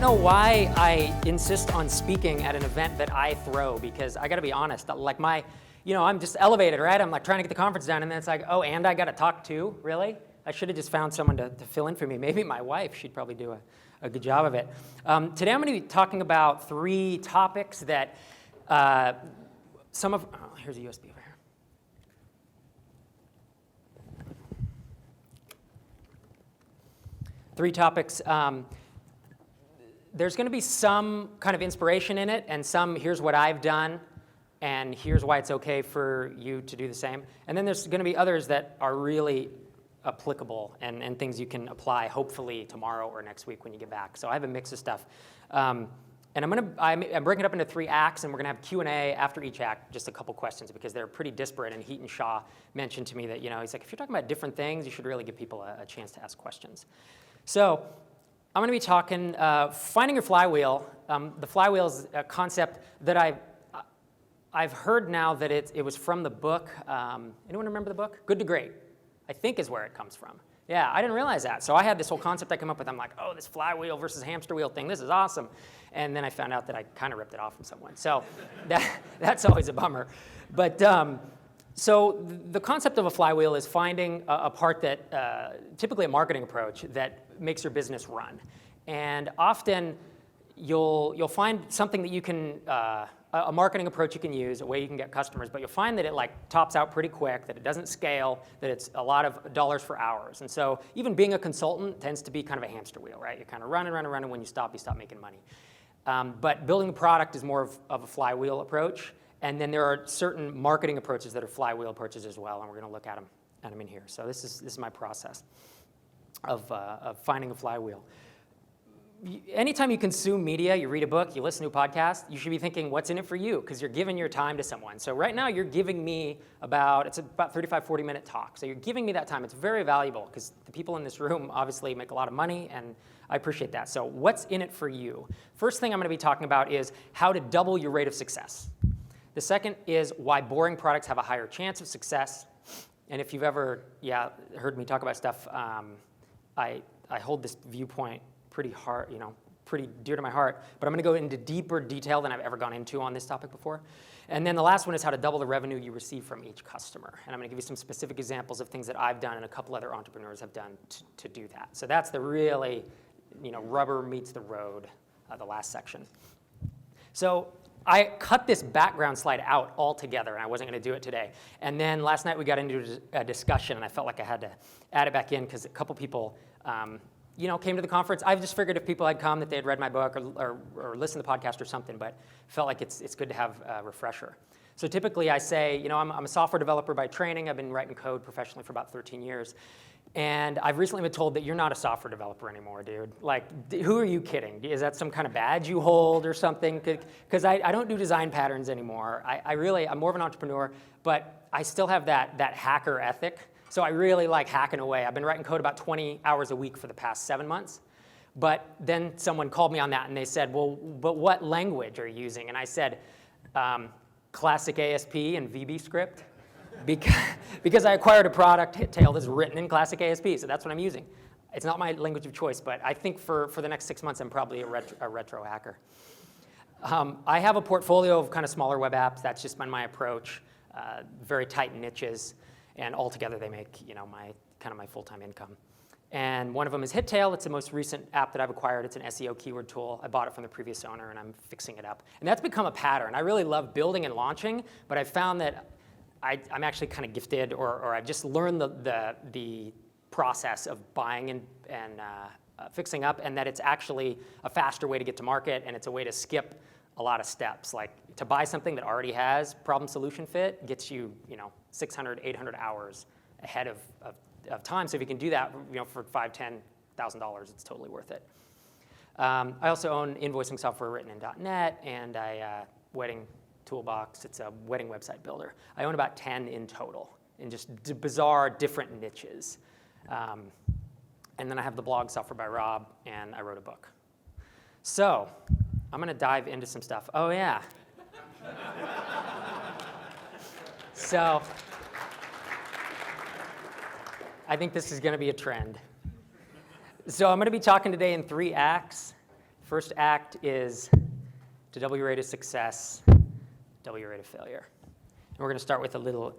know why I insist on speaking at an event that I throw, because I gotta be honest, like I'm just elevated, right? I'm like trying to get the conference done, and then it's like, oh, and I gotta talk too? Really? I should have just found someone to fill in for me. Maybe my wife, she'd probably do a good job of it. Today I'm gonna be talking about 3 topics that here's a USB over here. 3 topics. There's going to be some kind of inspiration in it, and some here's what I've done, and here's why it's okay for you to do the same. And then there's going to be others that are really applicable and things you can apply hopefully tomorrow or next week when you get back. So I have a mix of stuff. And I'm breaking it up into 3 acts, and we're going to have Q&A after each act, just a couple questions, because they're pretty disparate. And Heaton Shaw mentioned to me that, he's like, if you're talking about different things, you should really give people a chance to ask questions. So I'm going to be talking finding your flywheel. The flywheel is a concept that I've heard now that it was from the book. Anyone remember the book? Good to Great, I think is where it comes from. Yeah, I didn't realize that. So I had this whole concept I came up with. I'm like, oh, this flywheel versus hamster wheel thing, this is awesome. And then I found out that I kind of ripped it off from someone. So that's always a bummer. But so the concept of a flywheel is finding a part that, typically a marketing approach, that makes your business run. And often you'll find something that you can, a marketing approach you can use, a way you can get customers, but you'll find that it tops out pretty quick, that it doesn't scale, that it's a lot of dollars for hours. And so even being a consultant tends to be kind of a hamster wheel, right? You're kind of running. When you stop making money. But building a product is more of a flywheel approach. And then there are certain marketing approaches that are flywheel approaches as well, and we're going to look at them in here. So this is my process of finding a flywheel. Anytime you consume media, you read a book, you listen to a podcast, you should be thinking, what's in it for you? Because you're giving your time to someone. So right now you're giving me about 35, 40-minute talk. So you're giving me that time. It's very valuable because the people in this room obviously make a lot of money, and I appreciate that. So what's in it for you? First thing I'm going to be talking about is how to double your rate of success. The second is why boring products have a higher chance of success. And if you've ever heard me talk about stuff, I hold this viewpoint pretty hard, pretty dear to my heart. But I'm going to go into deeper detail than I've ever gone into on this topic before. And then the last one is how to double the revenue you receive from each customer. And I'm going to give you some specific examples of things that I've done and a couple other entrepreneurs have done to do that. So that's the really, rubber meets the road, the last section. So I cut this background slide out altogether, and I wasn't going to do it today. And then last night we got into a discussion, and I felt like I had to add it back in because a couple people, came to the conference. I just figured if people had come that they had read my book or listened to the podcast or something, but felt like it's good to have a refresher. So typically I say, I'm a software developer by training. I've been writing code professionally for about 13 years. And I've recently been told that you're not a software developer anymore, dude. Like, who are you kidding? Is that some kind of badge you hold or something? Because I don't do design patterns anymore. I'm more of an entrepreneur, but I still have that hacker ethic. So I really like hacking away. I've been writing code about 20 hours a week for the past 7 months. But then someone called me on that, and they said, well, but what language are you using? And I said, classic ASP and VB script. Because I acquired a product, Hittail, that's written in classic ASP, so that's what I'm using. It's not my language of choice, but I think for the next 6 months, I'm probably a retro hacker. I have a portfolio of kind of smaller web apps. That's just been my approach, very tight niches, and altogether they make my full-time income. And one of them is Hittail. It's the most recent app that I've acquired. It's an SEO keyword tool. I bought it from the previous owner, and I'm fixing it up. And that's become a pattern. I really love building and launching, but I found that I'm actually kind of gifted, or I've just learned the process of buying and fixing up, and that it's actually a faster way to get to market, and it's a way to skip a lot of steps. Like to buy something that already has problem-solution fit gets you, 600, 800 hours ahead of time. So if you can do that, for $5,000, $10,000, it's totally worth it. I also own invoicing software written in .NET, and Wedding Toolbox. It's a wedding website builder. I own about 10 in total in just bizarre different niches. And then I have the blog Software by Rob, and I wrote a book. So I'm going to dive into some stuff. Oh, yeah. So I think this is going to be a trend. So I'm going to be talking today in 3 acts. First act is to W rate of success, W rate of failure. And we're going to start with a little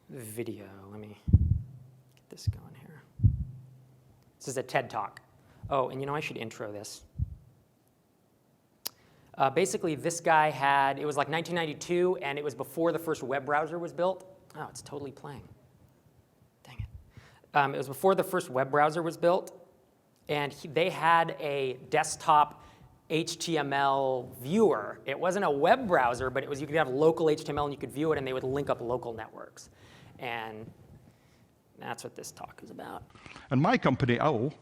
video. Let me get this going here. This is a TED Talk. Oh, and I should intro this. Basically, this guy it was like 1992, and it was before the first web browser was built. Oh, it's totally playing. Dang it. It was before the first web browser was built, and they had a desktop HTML viewer. It wasn't a web browser, but you could have local HTML, and you could view it, and they would link up local networks. And that's what this talk is about. And my company, OWL,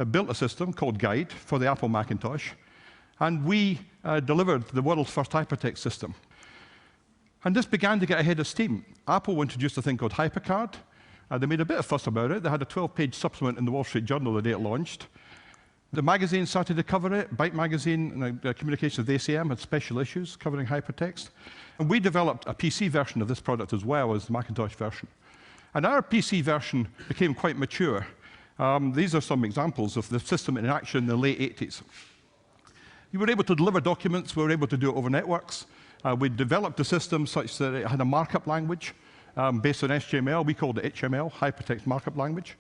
built a system called Guide for the Apple Macintosh, and we delivered the world's first hypertext system. And this began to get ahead of steam. Apple introduced a thing called HyperCard. They made a bit of fuss about it. They had a 12-page supplement in the Wall Street Journal the day it launched. The magazine started to cover it. Byte magazine and Communications with ACM had special issues covering hypertext. And we developed a PC version of this product as well as the Macintosh version. And our PC version became quite mature. These are some examples of the system in action in the late 80s. You were able to deliver documents. We were able to do it over networks. We developed a system such that it had a markup language based on HTML. We called it HML, Hypertext Markup Language.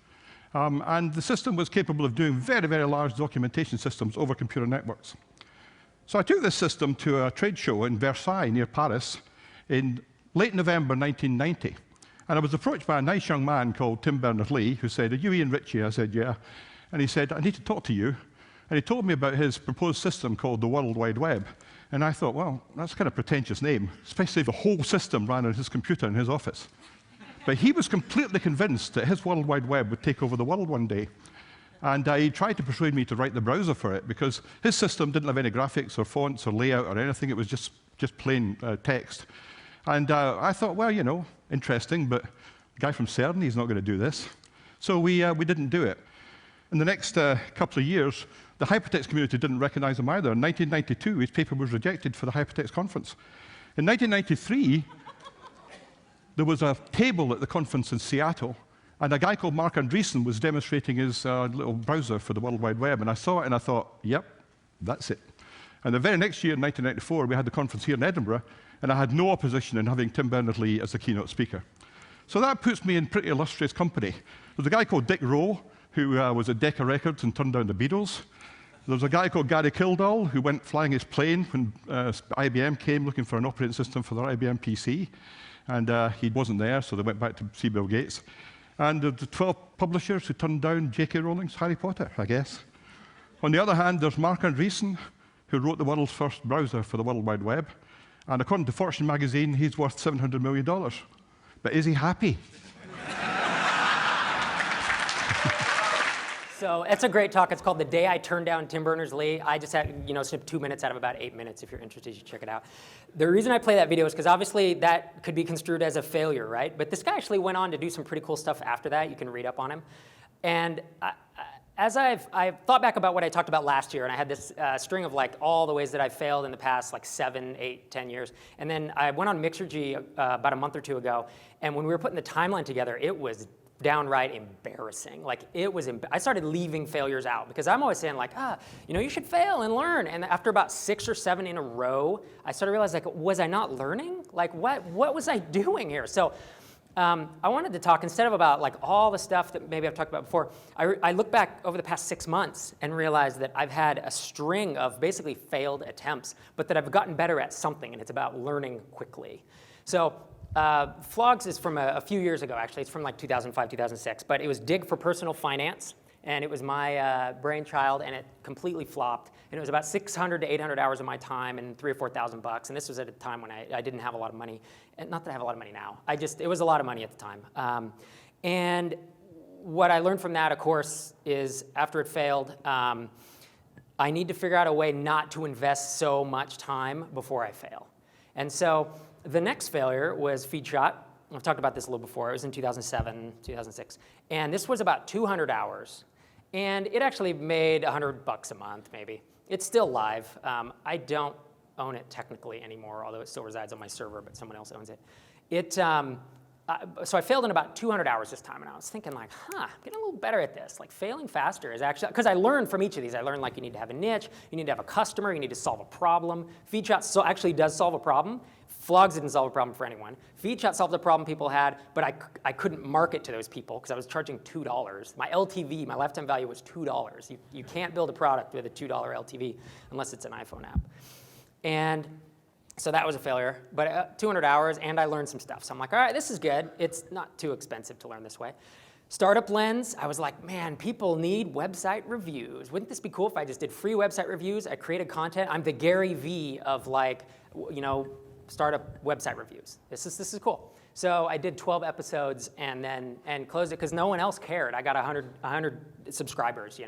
And the system was capable of doing very, very large documentation systems over computer networks. So I took this system to a trade show in Versailles, near Paris, in late November 1990. And I was approached by a nice young man called Tim Berners-Lee, who said, "Are you Ian Ritchie?" I said, "Yeah." And he said, "I need to talk to you." And he told me about his proposed system called the World Wide Web. And I thought, well, that's kind of a pretentious name, especially if the whole system ran on his computer in his office. But he was completely convinced that his World Wide Web would take over the world one day. And he tried to persuade me to write the browser for it, because his system didn't have any graphics or fonts or layout or anything. It was just plain text. And I thought, well, interesting, but the guy from CERN, he's not going to do this. So we didn't do it. In the next couple of years, the hypertext community didn't recognize him either. In 1992, his paper was rejected for the hypertext conference. In 1993, there was a table at the conference in Seattle, and a guy called Mark Andreessen was demonstrating his little browser for the World Wide Web. And I saw it, and I thought, yep, that's it. And the very next year, in 1994, we had the conference here in Edinburgh, and I had no opposition in having Tim Berners-Lee as the keynote speaker. So that puts me in pretty illustrious company. There's a guy called Dick Rowe, who was at Decca Records and turned down the Beatles. There's a guy called Gary Kildall, who went flying his plane when IBM came looking for an operating system for their IBM PC. And he wasn't there, so they went back to see Bill Gates. And the 12 publishers who turned down J.K. Rowling's Harry Potter, I guess. On the other hand, there's Mark Andreessen, who wrote the world's first browser for the World Wide Web. And according to Fortune magazine, he's worth $700 million. But is he happy? So it's a great talk. It's called The Day I Turned Down Tim Berners-Lee. I just had, snipped 2 minutes out of about 8 minutes. If you're interested, you should check it out. The reason I play that video is because obviously that could be construed as a failure, right? But this guy actually went on to do some pretty cool stuff after that. You can read up on him. And as I've thought back about what I talked about last year, and I had this string of all the ways that I've failed in the past 7, 8, 10 years. And then I went on Mixergy about a month or two ago, and when we were putting the timeline together, it was downright embarrassing. I started leaving failures out because I'm always saying you should fail and learn. And after about 6 or 7 in a row, I started to realize was I not learning? What was I doing here? So I wanted to talk instead of about all the stuff that maybe I've talked about before. I look back over the past 6 months and realized that I've had a string of basically failed attempts, but that I've gotten better at something, and it's about learning quickly. So Flogs is from a few years ago, actually. It's from 2005, 2006. But it was Dig for Personal Finance, and it was my brainchild, and it completely flopped. And it was about 600 to 800 hours of my time and $3,000 or $4,000 And this was at a time when I didn't have a lot of money. And not that I have a lot of money now. It was a lot of money at the time. And what I learned from that, of course, is after it failed, I need to figure out a way not to invest so much time before I fail. And so the next failure was FeedShot. I've talked about this a little before. It was in 2007, 2006. And this was about 200 hours. And it actually made $100 a month, maybe. It's still live. I don't own it technically anymore, although it still resides on my server, but someone else owns it. So I failed in about 200 hours this time, and I was thinking like, I'm getting a little better at this. Like failing faster is actually, because I learned from each of these. I learned like you need to have a niche, you need to have a customer, you need to solve a problem. FeedShot actually does solve a problem. Flogs didn't solve a problem for anyone. FeedShot solved a problem people had, but I couldn't market to those people because I was charging $2. My LTV, my lifetime value was $2. You can't build a product with a $2 LTV unless it's an iPhone app. And so that was a failure, but 200 hours, and I learned some stuff. So I'm like, all right, this is good. It's not too expensive to learn this way. Startup Lens, I was like, man, people need website reviews. Wouldn't this be cool if I just did free website reviews? I created content. I'm the Gary V of like, startup website reviews. This is cool. So I did 12 episodes and closed it because no one else cared. I got 100 subscribers,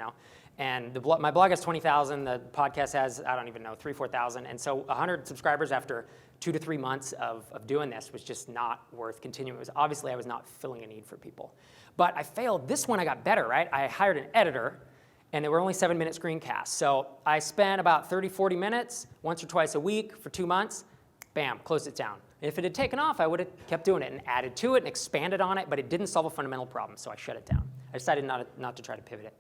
And my blog has 20,000. The podcast has, I don't even know, 3,000, 4,000. And so 100 subscribers after 2 to 3 months of doing this was just not worth continuing. Obviously, I was not filling a need for people. But I failed. This one I got better, right? I hired an editor, and they were only 7-minute screencasts. So I spent about 30, 40 minutes once or twice a week for 2 months. Bam, closed it down. If it had taken off, I would have kept doing it and added to it and expanded on it, but it didn't solve a fundamental problem, so I shut it down. I decided not to try to pivot it.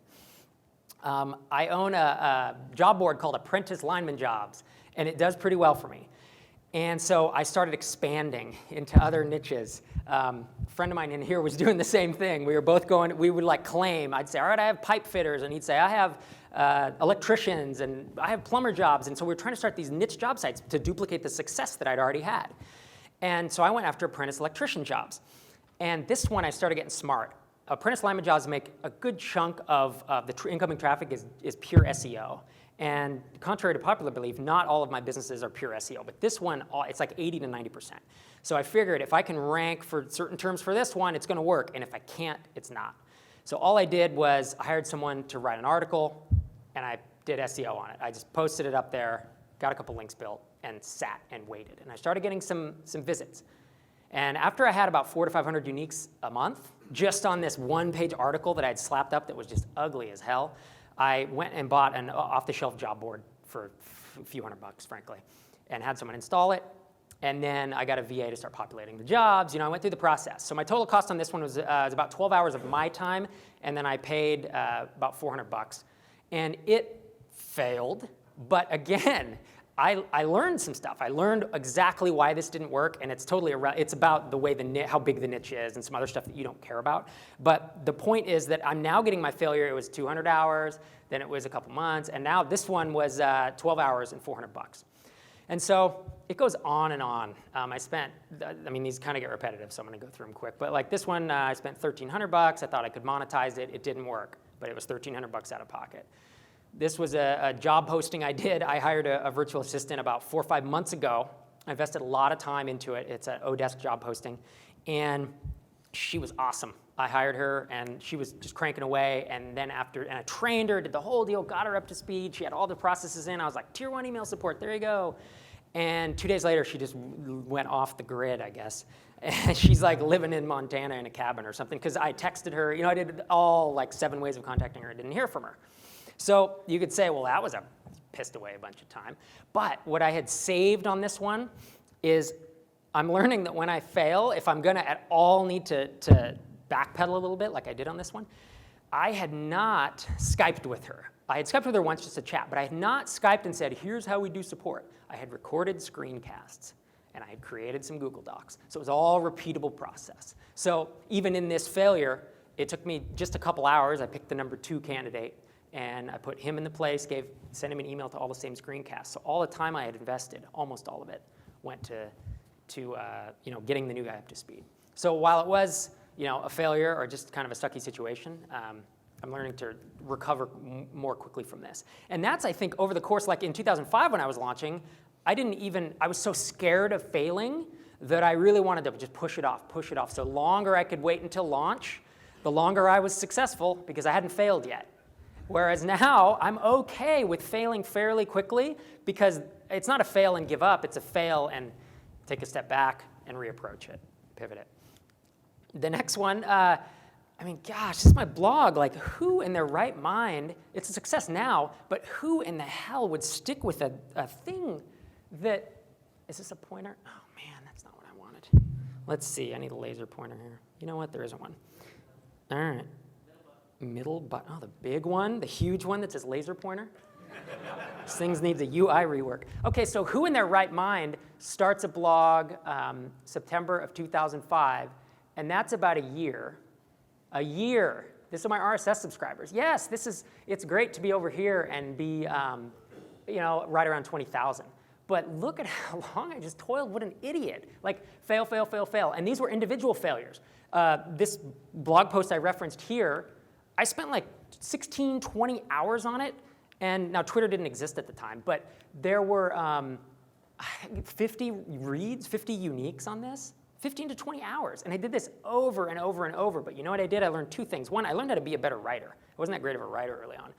I own a job board called Apprentice Lineman Jobs, and it does pretty well for me. And so I started expanding into other niches. A friend of mine in here was doing the same thing. We were both going, we would like claim, I'd say, all right, I have pipe fitters, and he'd say, I have electricians, and I have plumber jobs. And so we were trying to start these niche job sites to duplicate the success that I'd already had. And so I went after apprentice electrician jobs. And this one, I started getting smart. Apprentice lineman jobs make a good chunk of the incoming traffic is pure SEO. And contrary to popular belief, not all of my businesses are pure SEO, but this one, it's like 80 to 90%. So I figured if I can rank for certain terms for this one, it's gonna work, and if I can't, it's not. So all I did was I hired someone to write an article, and I did SEO on it. I just posted it up there, got a couple links built, and sat and waited. And I started getting some visits. And after I had about 400 to 500 uniques a month, just on this one-page article that I had slapped up that was just ugly as hell, I went and bought an off-the-shelf job board for a few $100, frankly, and had someone install it. And then I got a VA to start populating the jobs. I went through the process. So my total cost on this one was about 12 hours of my time, and then I paid about $400. And it failed, but again, I learned some stuff. I learned exactly why this didn't work, and it's totally it's about the way how big the niche is and some other stuff that you don't care about. But the point is that I'm now getting my failure. It was 200 hours, then it was a couple months, and now this one was 12 hours and $400. And so it goes on and on. These kind of get repetitive, so I'm going to go through them quick. But like this one, I spent $1,300. I thought I could monetize it. It didn't work, but it was $1,300 out of pocket. This was a job posting I did. I hired a virtual assistant about 4 or 5 months ago. I invested a lot of time into it. It's an Odesk job posting, and she was awesome. I hired her, and she was just cranking away, and I trained her, did the whole deal, got her up to speed. She had all the processes in. I was like, tier 1 email support, there you go. And 2 days later, she just went off the grid, I guess. And she's like living in Montana in a cabin or something, because I texted her. I did all like 7 ways of contacting her. I didn't hear from her. So you could say, well, that was pissed away a bunch of time. But what I had saved on this one is I'm learning that when I fail, if I'm going to at all need to backpedal a little bit like I did on this one, I had not Skyped with her. I had Skyped with her once just to chat, but I had not Skyped and said, here's how we do support. I had recorded screencasts, and I had created some Google Docs. So it was all a repeatable process. So even in this failure, it took me just a couple hours. I picked the number 2 candidate, and I put him in the place, sent him an email to all the same screencasts. So all the time I had invested, almost all of it, went to getting the new guy up to speed. So while it was a failure or just kind of a sucky situation, I'm learning to recover more quickly from this. And that's, I think, over the course, like in 2005 when I was launching, I was so scared of failing that I really wanted to just push it off. So the longer I could wait until launch, the longer I was successful because I hadn't failed yet. Whereas now, I'm okay with failing fairly quickly because it's not a fail and give up, it's a fail and take a step back and reapproach it, pivot it. The next one, this is my blog. Like, who in their right mind, it's a success now, but who in the hell would stick with a thing that, is this a pointer? Oh man, that's not what I wanted. Let's see, I need a laser pointer here. You know what, there isn't one. All right. Middle button, oh, the big one, the huge one that says laser pointer. This thing needs a UI rework. Okay, so who in their right mind starts a blog September of 2005, and that's about a year. A year. This is my RSS subscribers. Yes, it's great to be over here and be, right around 20,000. But look at how long I just toiled. What an idiot. Like, fail, fail, fail, fail. And these were individual failures. This blog post I referenced here, I spent like 16, 20 hours on it. And now Twitter didn't exist at the time, but there were 50 reads, 50 uniques on this, 15 to 20 hours. And I did this over and over and over. But you know what I did? I learned two things. One, I learned how to be a better writer. I wasn't that great of a writer early on.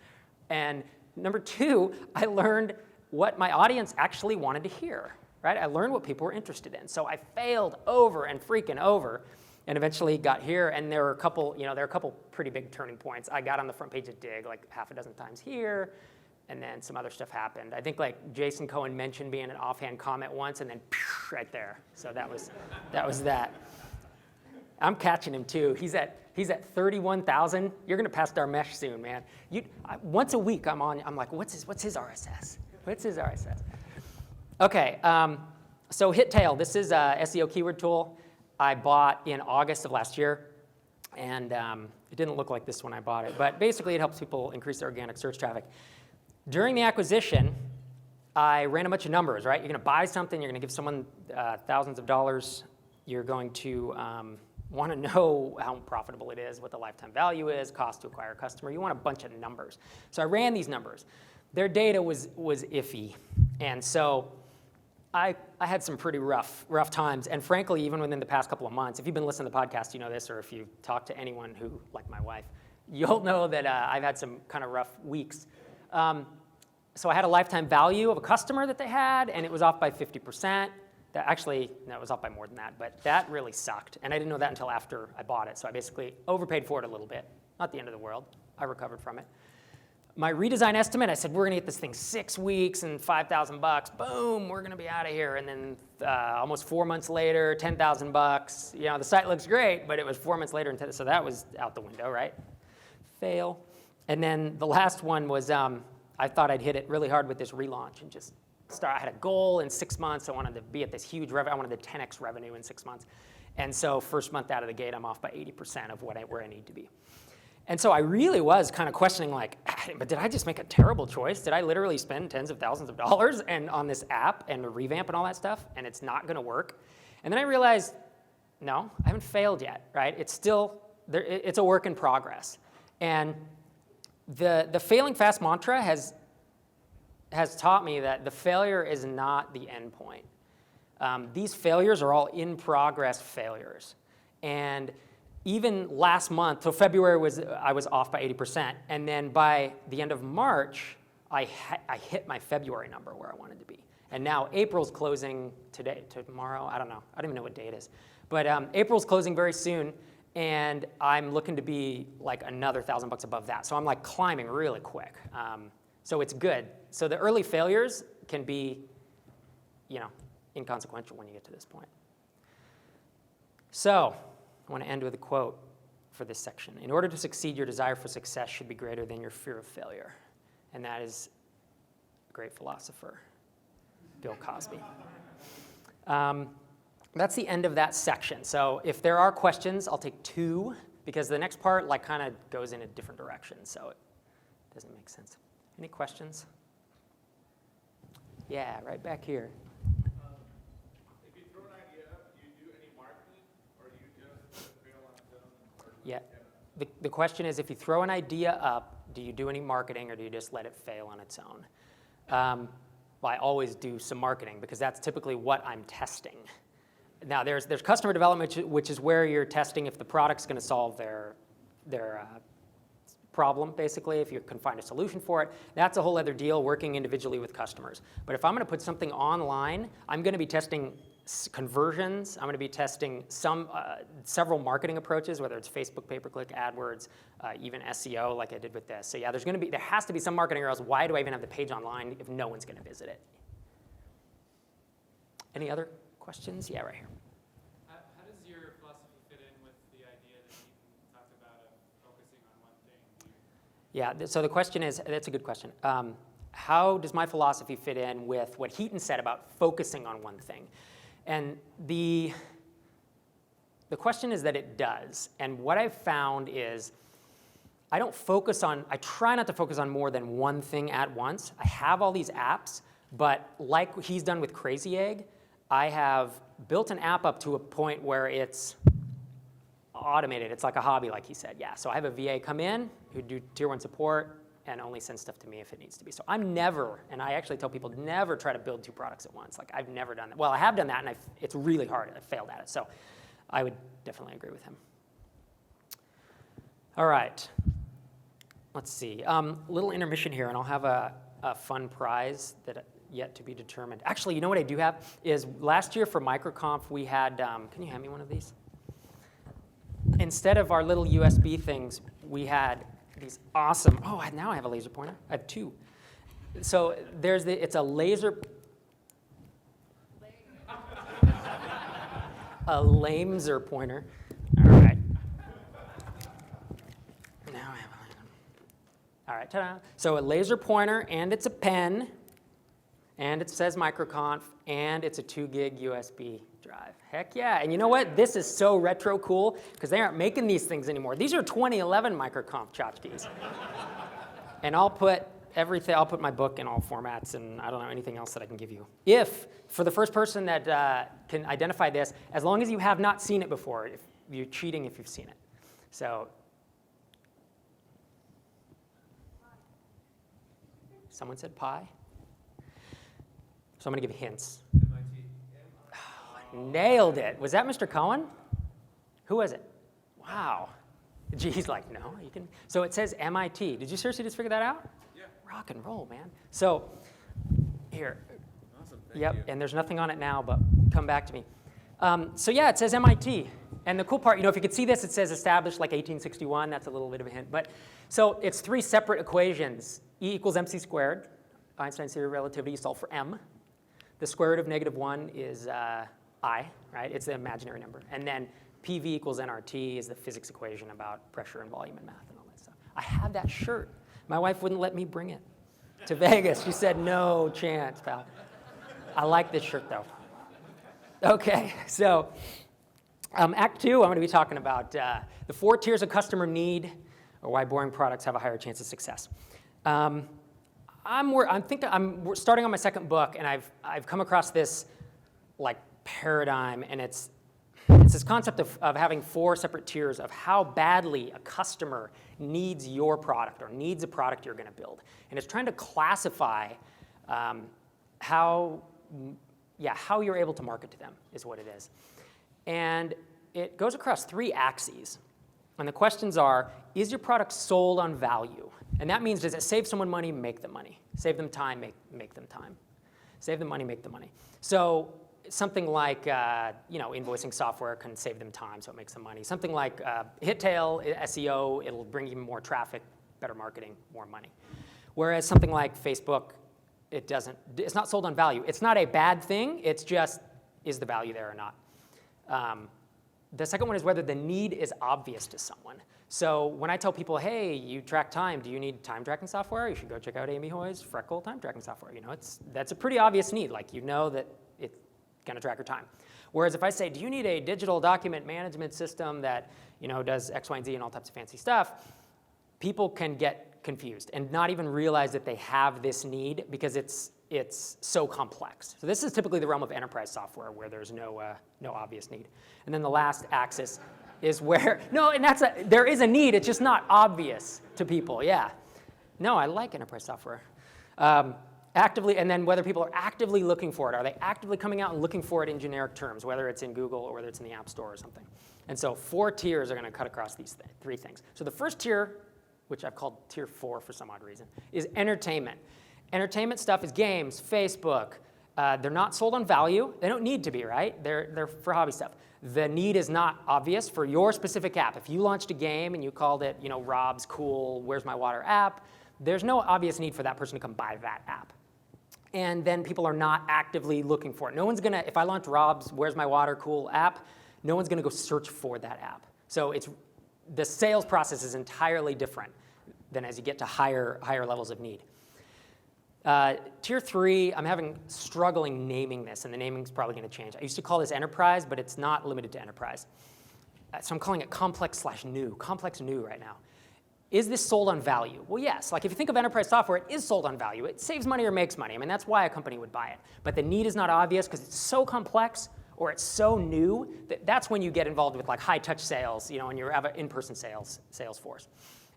And number two, I learned what my audience actually wanted to hear, right? I learned what people were interested in. So I failed over and freaking over, and eventually got here. And there were a couple, pretty big turning points. I got on the front page of Dig like half a dozen times here, and then some other stuff happened. I think like Jason Cohen mentioned me in an offhand comment once, and then right there. So that was that. I'm catching him too. He's at 31,000. You're gonna pass Dharmesh soon, man. Once a week I'm like, what's his RSS? What's his RSS? Okay, so HitTail, this is a SEO keyword tool I bought in August of last year. And it didn't look like this when I bought it. But basically, it helps people increase their organic search traffic. During the acquisition, I ran a bunch of numbers, right? You're going to buy something. You're going to give someone thousands of dollars. You're going to want to know how profitable it is, what the lifetime value is, cost to acquire a customer. You want a bunch of numbers. So I ran these numbers. Their data was iffy. And so I had some pretty rough times. And frankly, even within the past couple of months, if you've been listening to the podcast, you know this, or if you talk to anyone who, like my wife, you'll know that I've had some kind of rough weeks. So I had a lifetime value of a customer that they had, and it was off by 50%. That actually, no, it was off by more than that, but that really sucked. And I didn't know that until after I bought it. So I basically overpaid for it a little bit. Not the end of the world. I recovered from it. My redesign estimate, I said, we're going to get this thing 6 weeks and $5,000. Boom, we're going to be out of here. And then almost 4 months later, $10,000. You know, the site looks great, but it was 4 months later. So that was out the window, right? Fail. And then the last one was I thought I'd hit it really hard with this relaunch and just start. I had a goal in 6 months. I wanted to be at this huge revenue. I wanted the 10x revenue in 6 months. And so first month out of the gate, I'm off by 80% of where I need to be. And so I really was kind of questioning, like, but did I just make a terrible choice? Did I literally spend tens of thousands of dollars on this app and a revamp and all that stuff, and it's not going to work? And then I realized, no, I haven't failed yet, right? It's still, it's a work in progress. And the failing fast mantra has taught me that the failure is not the end point. These failures are all in progress failures. And even last month, so February I was off by 80%, and then by the end of March, I hit my February number where I wanted to be. And now April's closing tomorrow, I don't know. I don't even know what day it is. But April's closing very soon, and I'm looking to be like another $1,000 above that. So I'm like climbing really quick. So it's good. So the early failures can be, inconsequential when you get to this point. So I want to end with a quote for this section. In order to succeed, your desire for success should be greater than your fear of failure. And that is a great philosopher, Bill Cosby. That's the end of that section. So if there are questions, I'll take 2, because the next part kind of goes in a different direction, so it doesn't make sense. Any questions? Yeah, right back here. If you throw an idea up, do you do any marketing, or do you just fail on its own? Yeah. The question is, if you throw an idea up, do you do any marketing, or do you just let it fail on its own? Well, I always do some marketing, because that's typically what I'm testing. Now, there's customer development, which is where you're testing if the product's going to solve their problem, basically, if you can find a solution for it. That's a whole other deal, working individually with customers. But if I'm going to put something online, I'm going to be testing conversions. I'm going to be testing several marketing approaches, whether it's Facebook, pay-per-click, AdWords, even SEO, like I did with this. So yeah, there has to be some marketing, or else why do I even have the page online if no one's going to visit it? Any other questions? Yeah, right here. How does Yeah, so the question is, that's a good question. How does my philosophy fit in with what Heaton said about focusing on one thing? And the question is that it does. And what I've found is I try not to focus on more than one thing at once. I have all these apps, but like he's done with Crazy Egg, I have built an app up to a point where it's automated. It's like a hobby, like he said. Yeah, so I have a VA come in who do tier 1 support and only send stuff to me if it needs to be. So I'm never, and I actually tell people, never try to build 2 products at once. Like, I've never done that. Well, I have done that, and it's really hard. I failed at it. So I would definitely agree with him. All right. Let's see. Little intermission here, and I'll have a fun prize that yet to be determined. Actually, you know what I do have is last year for MicroConf, we had, can you hand me one of these? Instead of our little USB things, we had these awesome, now I have a laser pointer. I have 2. So it's a laser, a laser pointer. All right. Now I have a laser. All right, ta-da. So a laser pointer, and it's a pen, and it says MicroConf, and it's a 2 gig USB drive. Heck yeah. And you know what? This is so retro cool because they aren't making these things anymore. These are 2011 MicroConf tchotchkes. And I'll put everything, I'll put my book in all formats, and I don't know anything else that I can give you. For the first person that can identify this, as long as you have not seen it before, if you're cheating if you've seen it. So, someone said pie. So I'm going to give hints. Nailed it. Was that Mr. Cohen? Who was it? Wow. He's like, no, you can. So it says MIT. Did you seriously just figure that out? Yeah. Rock and roll, man. So here. Awesome. Thank you. And there's nothing on it now, but come back to me. So yeah, it says MIT. And the cool part, if you could see this, it says established like 1861. That's a little bit of a hint. But so it's 3 separate equations. E equals mc squared. Einstein's theory of relativity, you solve for m. The square root of -1 is I, right? It's the imaginary number. And then PV equals nRT is the physics equation about pressure and volume and math and all that stuff. I had that shirt. My wife wouldn't let me bring it to Vegas. She said, no chance, pal. I like this shirt, though. Okay, so Act 2, I'm going to be talking about the 4 tiers of customer need, or why boring products have a higher chance of success. I'm starting on my 2nd book, and I've come across this paradigm, and it's this concept of having 4 separate tiers of how badly a customer needs your product or needs a product you're going to build. And it's trying to classify how you're able to market to them is what it is. And it goes across 3 axes. And the questions are, is your product sold on value? And that means, does it save someone money, make them money? Save them time, make them time. Save them money, make them money. So something like invoicing software can save them time, so it makes them money. Something like Hittail, SEO, it'll bring you more traffic, better marketing, more money. Whereas something like Facebook, it's not sold on value. It's not a bad thing, it's just, is the value there or not? The second one is whether the need is obvious to someone. So when I tell people, hey, you track time, do you need time tracking software? You should go check out Amy Hoy's Freckle time tracking software. That's a pretty obvious need. Like, that it's going to track your time. Whereas if I say, do you need a digital document management system that does X, Y, and Z and all types of fancy stuff, people can get confused and not even realize that they have this need because it's so complex. So this is typically the realm of enterprise software where there's no obvious need. And then the last axis is where, there is a need, it's just not obvious to people, yeah. No, I like enterprise software. Actively, and then whether people are actively looking for it. Are they actively coming out and looking for it in generic terms, whether it's in Google or whether it's in the App Store or something? And so 4 tiers are going to cut across these 3 things. So the first tier, which I've called tier 4 for some odd reason, is entertainment. Entertainment stuff is games, Facebook. They're not sold on value. They don't need to be, right? They're for hobby stuff. The need is not obvious for your specific app. If you launched a game and you called it, Rob's Cool Where's My Water app, there's no obvious need for that person to come buy that app. And then people are not actively looking for it. No one's going to, if I launch Rob's Where's My Water Cool app, no one's going to go search for that app. So the sales process is entirely different. than as you get to higher levels of need. Tier 3, I'm struggling naming this, and the naming's probably going to change. I used to call this enterprise, but it's not limited to enterprise. So I'm calling it complex/new right now. Is this sold on value? Well, yes. Like if you think of enterprise software, it is sold on value. It saves money or makes money. I mean, that's why a company would buy it. But the need is not obvious because it's so complex or it's so new that's when you get involved with like high-touch sales, and you have an in-person sales force.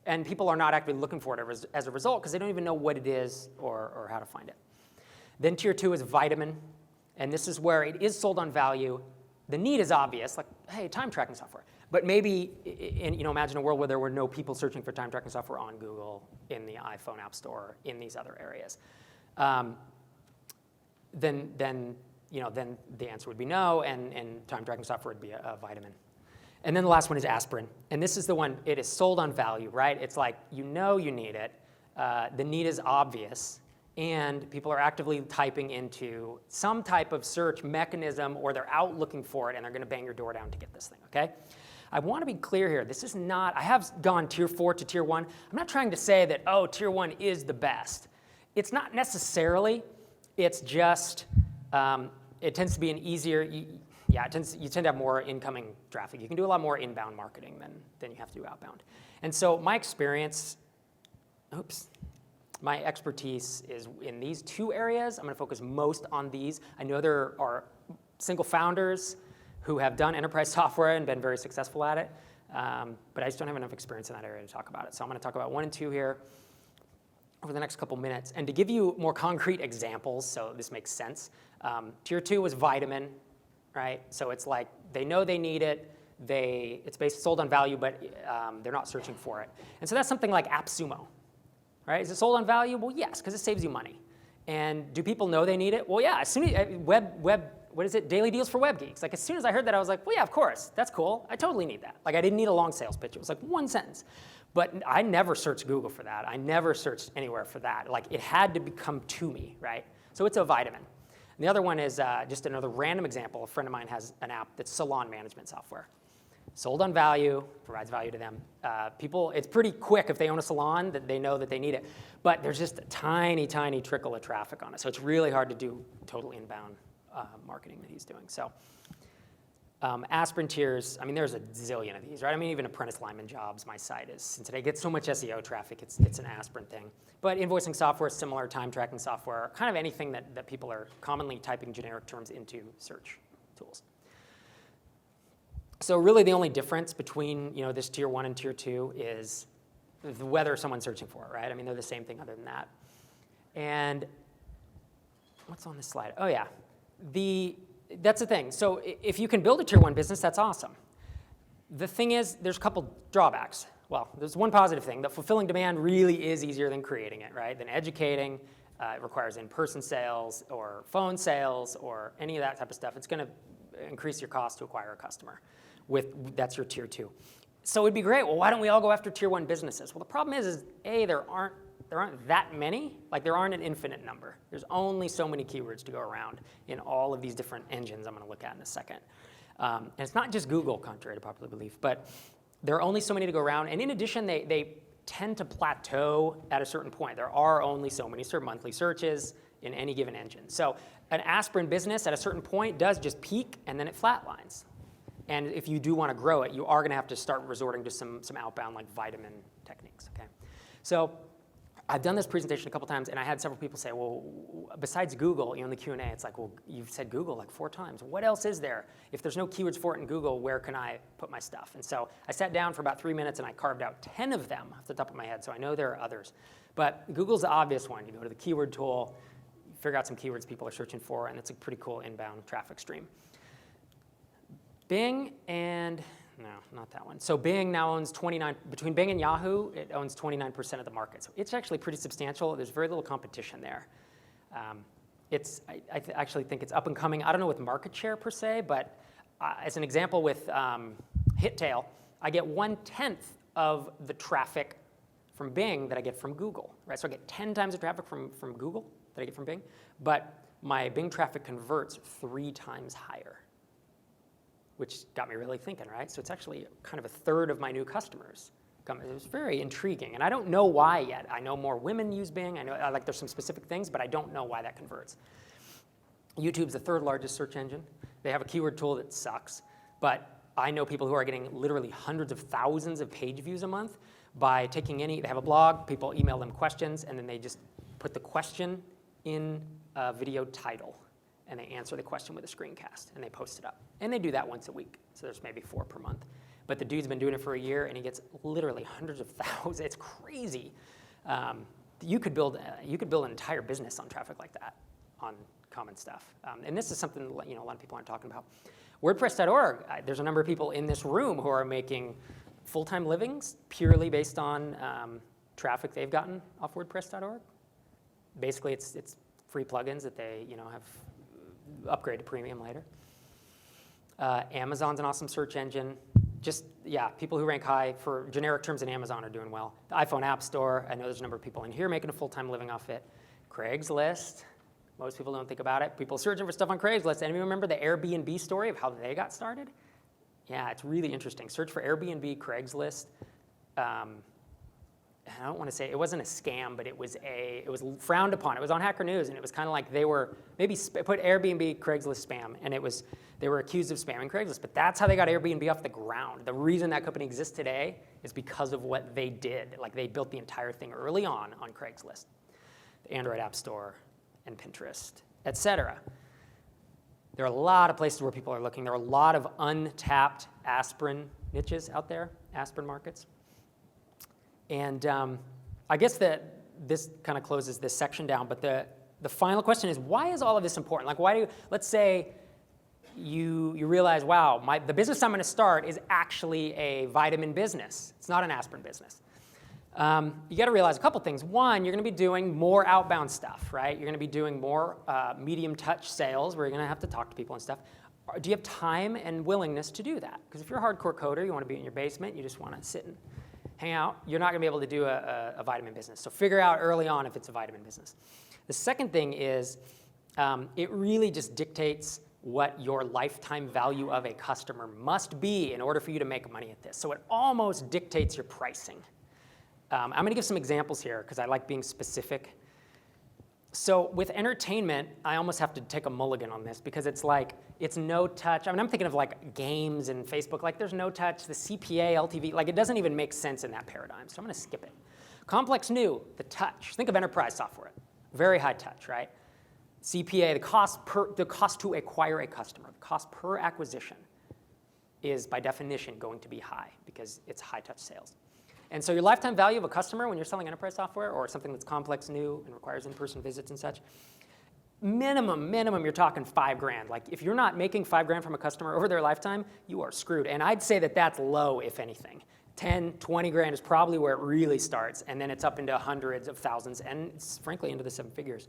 And people are not actually looking for it as a result because they don't even know what it is or how to find it. Then tier 2 is vitamin. And this is where it is sold on value. The need is obvious, like, hey, time tracking software. But maybe, imagine a world where there were no people searching for time tracking software on Google, in the iPhone App Store, in these other areas. Then the answer would be no, and time tracking software would be a vitamin. And then the last one is aspirin. And this is the one, it is sold on value, right? It's like, you need it. The need is obvious. And people are actively typing into some type of search mechanism, or they're out looking for it, and they're going to bang your door down to get this thing, okay? I want to be clear here. This is not, I have gone tier 4 to tier 1. I'm not trying to say that, tier 1 is the best. It's not necessarily. It's just, it tends to be an easier, you tend to have more incoming traffic. You can do a lot more inbound marketing than you have to do outbound. And so my experience, my expertise is in these 2 areas. I'm going to focus most on these. I know there are single founders who have done enterprise software and been very successful at it, but I just don't have enough experience in that area to talk about it. So I'm going to talk about 1 and 2 here over the next couple minutes. And to give you more concrete examples, so this makes sense, tier 2 was vitamin, right? So it's like they know they need it. It's sold on value, but they're not searching for it. And so that's something like AppSumo. Right? Is it sold on value? Well, yes, because it saves you money. And do people know they need it? Well, yeah. As soon as Daily deals for web geeks. Like as soon as I heard that, I was like, well, yeah, of course, that's cool. I totally need that. Like I didn't need a long sales pitch. It was like 1 sentence. But I never searched Google for that. I never searched anywhere for that. Like it had to come to me, right? So it's a vitamin. And the other one is just another random example. A friend of mine has an app that's salon management software. Sold on value, provides value to them. It's pretty quick if they own a salon that they know that they need it. But there's just a tiny, tiny trickle of traffic on it. So it's really hard to do total inbound marketing that he's doing. So aspirin tiers, there's a zillion of these, right? Even Apprentice lineman jobs, my site is. Since today gets so much SEO traffic, it's an aspirin thing. But invoicing software is similar, time tracking software, kind of anything that people are commonly typing generic terms into search tools. So really the only difference between this tier 1 and tier 2 is whether someone's searching for it, right? They're the same thing other than that. And what's on this slide? Oh yeah, that's the thing. So if you can build a tier 1 business, that's awesome. The thing is, there's a couple drawbacks. Well, there's one positive thing, that fulfilling demand really is easier than creating it, right? Than educating. It requires in-person sales or phone sales or any of that type of stuff. It's going to increase your cost to acquire a customer. That's your tier 2. So it'd be great. Well, why don't we all go after tier 1 businesses? Well, the problem is A, there aren't that many. Like there aren't an infinite number. There's only so many keywords to go around in all of these different engines I'm going to look at in a second. And it's not just Google, contrary to popular belief, but there are only so many to go around. And in addition, they tend to plateau at a certain point. There are only so many monthly searches in any given engine. So an aspirin business at a certain point does just peak and then it flatlines. And if you do want to grow it, you are going to have to start resorting to some outbound like vitamin techniques. Okay, so I've done this presentation a couple times, and I had several people say, well, besides Google, in the Q&A, it's like, well, you've said Google like 4 times. What else is there? If there's no keywords for it in Google, where can I put my stuff? And so I sat down for about 3 minutes, and I carved out 10 of them off the top of my head, so I know there are others. But Google's the obvious one. You go to the keyword tool, you figure out some keywords people are searching for, and it's a pretty cool inbound traffic stream. Bing and, no, not that one. So Bing now owns between Bing and Yahoo, it owns 29% of the market. So it's actually pretty substantial. There's very little competition there. I actually think it's up and coming. I don't know with market share per se, but as an example with HitTail, I get 1/10 of the traffic from Bing that I get from Google, right? So I get 10 times the traffic from Google that I get from Bing, but my Bing traffic converts 3 times higher, which got me really thinking, right? So it's actually kind of 1/3 of my new customers It was very intriguing, and I don't know why yet. I know more women use Bing. I know like there's some specific things, but I don't know why that converts. YouTube's the third largest search engine. They have a keyword tool that sucks, but I know people who are getting literally hundreds of thousands of page views a month by taking they have a blog, people email them questions, and then they just put the question in a video title, and they answer the question with a screencast, and they post it up. And they do that once a week, so there's maybe 4 per month. But the dude's been doing it for a year, and he gets literally hundreds of thousands. It's crazy. You could build an entire business on traffic like that, on common stuff. And this is something a lot of people aren't talking about. WordPress.org, there's a number of people in this room who are making full-time livings purely based on traffic they've gotten off WordPress.org. Basically, it's free plugins that they have upgrade to premium later. Amazon's an awesome search engine. People who rank high for generic terms in Amazon are doing well. The iPhone App Store, I know there's a number of people in here making a full-time living off it. Craigslist, most people don't think about it. People searching for stuff on Craigslist. Anyone remember the Airbnb story of how they got started? Yeah, it's really interesting. Search for Airbnb, Craigslist. I don't want to say it wasn't a scam, but it was frowned upon. It was on Hacker News, and it was kind of like they were maybe put Airbnb, Craigslist spam, and they were accused of spamming Craigslist. But that's how they got Airbnb off the ground. The reason that company exists today is because of what they did. Like they built the entire thing early on Craigslist, the Android App Store, and Pinterest, etc. There are a lot of places where people are looking. There are a lot of untapped aspirin niches out there, aspirin markets. And I guess that this kind of closes this section down, but the final question is, why is all of this important? Like, let's say you realize, wow, the business I'm going to start is actually a vitamin business. It's not an aspirin business. You got to realize a couple things. One, you're going to be doing more outbound stuff, right? You're going to be doing more medium touch sales where you're going to have to talk to people and stuff. Do you have time and willingness to do that? Because if you're a hardcore coder, you want to be in your basement, you just want to sit and hang out, you're not going to be able to do a vitamin business. So figure out early on if it's a vitamin business. The second thing is it really just dictates what your lifetime value of a customer must be in order for you to make money at this. So it almost dictates your pricing. I'm going to give some examples here because I like being specific. So with entertainment, I almost have to take a mulligan on this because it's no touch. I mean, I'm thinking of like games and Facebook. Like there's no touch, the CPA, LTV. Like it doesn't even make sense in that paradigm. So I'm going to skip it. Complex new, the touch. Think of enterprise software. Very high touch, right? CPA, the cost to acquire a customer, the cost per acquisition is by definition going to be high because it's high touch sales. And so your lifetime value of a customer when you're selling enterprise software or something that's complex, new, and requires in-person visits and such, minimum, you're talking $5,000. Like if you're not making $5,000 from a customer over their lifetime, you are screwed. And I'd say that that's low, if anything. 10, 20 grand is probably where it really starts, and then it's up into hundreds of thousands, and it's frankly into the 7 figures.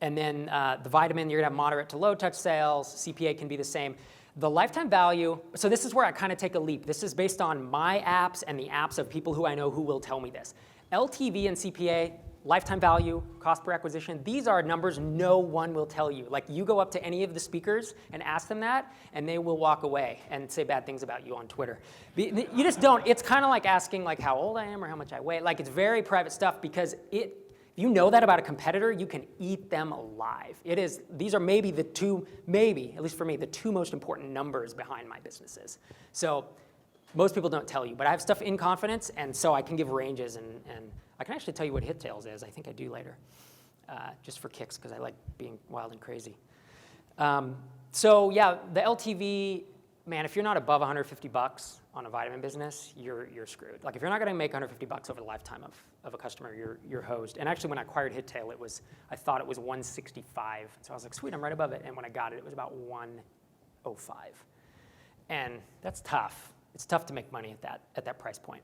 And then the vitamin, you're gonna have moderate to low touch sales. CPA can be the same. The lifetime value, so this is where I kind of take a leap. This is based on my apps and the apps of people who I know who will tell me this. LTV and CPA, lifetime value, cost per acquisition, these are numbers no one will tell you. Like you go up to any of the speakers and ask them that, and they will walk away and say bad things about you on Twitter. You just don't. It's kind of like asking like how old I am or how much I weigh. Like it's very private stuff because if you know that about a competitor, you can eat them alive. These are maybe the two, at least for me, the two most important numbers behind my businesses. So most people don't tell you, but I have stuff in confidence, and so I can give ranges, and I can actually tell you what hit tails is. I think I do later, just for kicks, because I like being wild and crazy. So yeah, the LTV, man, if you're not above $150 on a vitamin business, you're screwed. Like if you're not going to make $150 over the lifetime of a customer, you're hosed. And actually, when I acquired HitTail, I thought it was $165. So I was like, sweet, I'm right above it. And when I got it, it was about $105. And that's tough. It's tough to make money at that price point,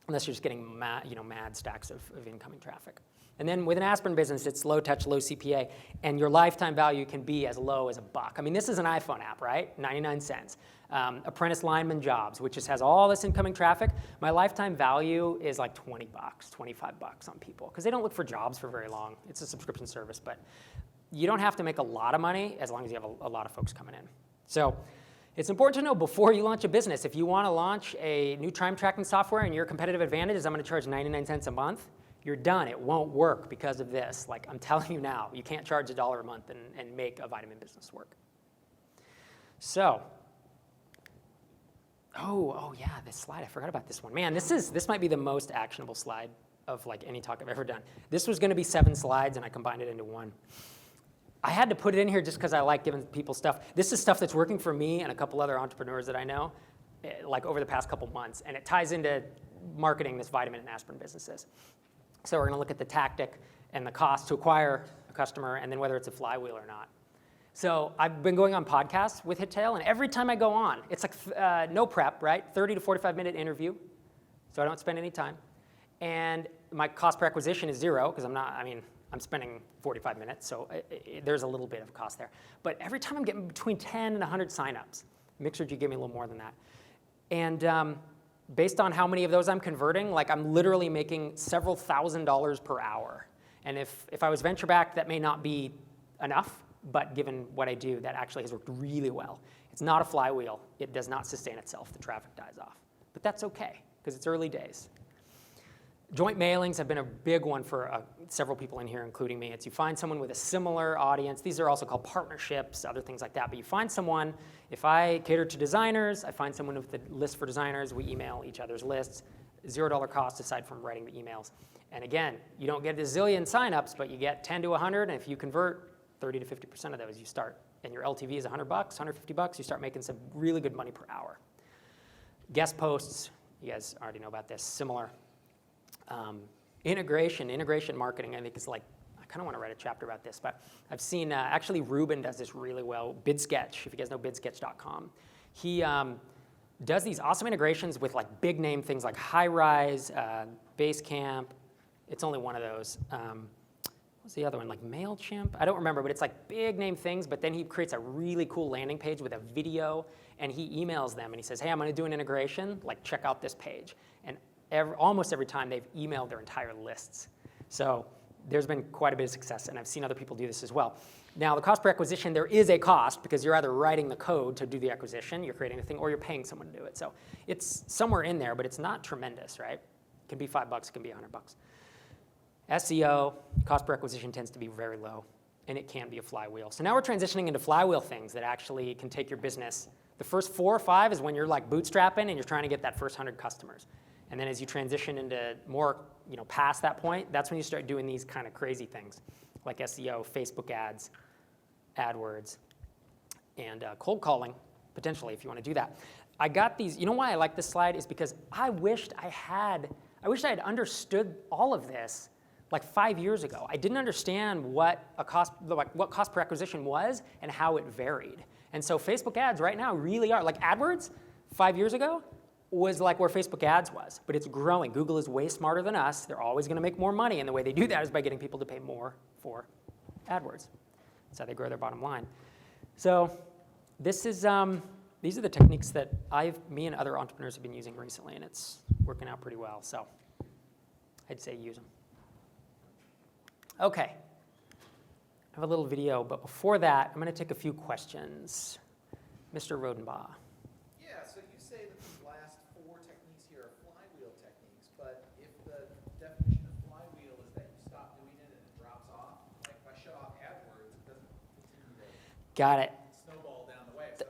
unless you're just getting mad stacks of incoming traffic. And then with an aspirin business, it's low touch, low CPA, and your lifetime value can be as low as $1. I mean, this is an iPhone app, right? 99 cents. Apprentice lineman jobs, which just has all this incoming traffic. My lifetime value is like $20, $25 on people, because they don't look for jobs for very long. It's a subscription service, but you don't have to make a lot of money as long as you have a lot of folks coming in. So It's important to know before you launch a business, if you want to launch a new time tracking software and your competitive advantage is I'm going to charge 99 cents a month, you're done. It won't work because of this. Like, I'm telling you now, you can't charge $1 a month and make a vitamin business work. So, oh yeah, this slide, I forgot about this one. Man, this might be the most actionable slide of like any talk I've ever done. This was going to be 7 slides and I combined it into one. I had to put it in here just because I like giving people stuff. This is stuff that's working for me and a couple other entrepreneurs that I know, like over the past couple months, and it ties into marketing this vitamin and aspirin businesses. So we're going to look at the tactic and the cost to acquire a customer, and then whether it's a flywheel or not. So I've been going on podcasts with Hittail, and every time I go on, it's like no prep, right? 30 to 45-minute interview, so I don't spend any time. And my cost per acquisition is 0, because I'm spending 45 minutes, so there's a little bit of cost there. But every time I'm getting between 10 and 100 signups. Mixergy gave me a little more than that. And based on how many of those I'm converting, like I'm literally making several $1,000s per hour. And if I was venture-backed, that may not be enough, but given what I do, that actually has worked really well. It's not a flywheel. It does not sustain itself. The traffic dies off. But that's okay, because it's early days. Joint mailings have been a big one for several people in here, including me. It's you find someone with a similar audience. These are also called partnerships, other things like that. But you find someone, if I cater to designers, I find someone with a list for designers. We email each other's lists. $0 cost aside from writing the emails. And again, you don't get a zillion signups, but you get 10 to 100. And if you convert 30 to 50% of those, you start. And your LTV is $100, $150, you start making some really good money per hour. Guest posts, you guys already know about this, similar. Integration marketing, I think is like, I kind of want to write a chapter about this, but I've seen, actually Ruben does this really well. BidSketch, if you guys know bidsketch.com. He does these awesome integrations with like big name things like Highrise, Basecamp. It's only one of those. What's the other one? Like MailChimp? I don't remember, but it's like big name things, but then he creates a really cool landing page with a video, and he emails them, and he says, hey, I'm going to do an integration, like check out this page. And almost every time they've emailed their entire lists. So there's been quite a bit of success, and I've seen other people do this as well. Now, the cost per acquisition, there is a cost because you're either writing the code to do the acquisition, you're creating a thing, or you're paying someone to do it. So it's somewhere in there, but it's not tremendous, right? It can be $5, it can be $100. SEO, cost per acquisition tends to be very low, and it can be a flywheel. So now we're transitioning into flywheel things that actually can take your business. The first 4 or 5 is when you're like bootstrapping and you're trying to get that first 100 customers. And then as you transition into more, past that point, that's when you start doing these kind of crazy things, like SEO, Facebook ads, AdWords, and cold calling, potentially, if you want to do that. I got these. You know why I like this slide is because I wished I had understood all of this like 5 years ago. I didn't understand what cost per acquisition was and how it varied. And so Facebook ads right now really are, like AdWords 5 years ago, was like where Facebook ads was, but it's growing. Google is way smarter than us. They're always going to make more money, and the way they do that is by getting people to pay more for AdWords. That's how they grow their bottom line. So this is, these are the techniques that me and other entrepreneurs have been using recently, and it's working out pretty well. So I'd say use them. Okay. I have a little video, but before that, I'm going to take a few questions. Mr. Rodenbaugh. Yeah, so you say that these last 4 techniques here are flywheel techniques, but if the definition of flywheel is that you stop doing it and it drops off, like if I shut off AdWords, it doesn't continue to Got it. snowball down the way. So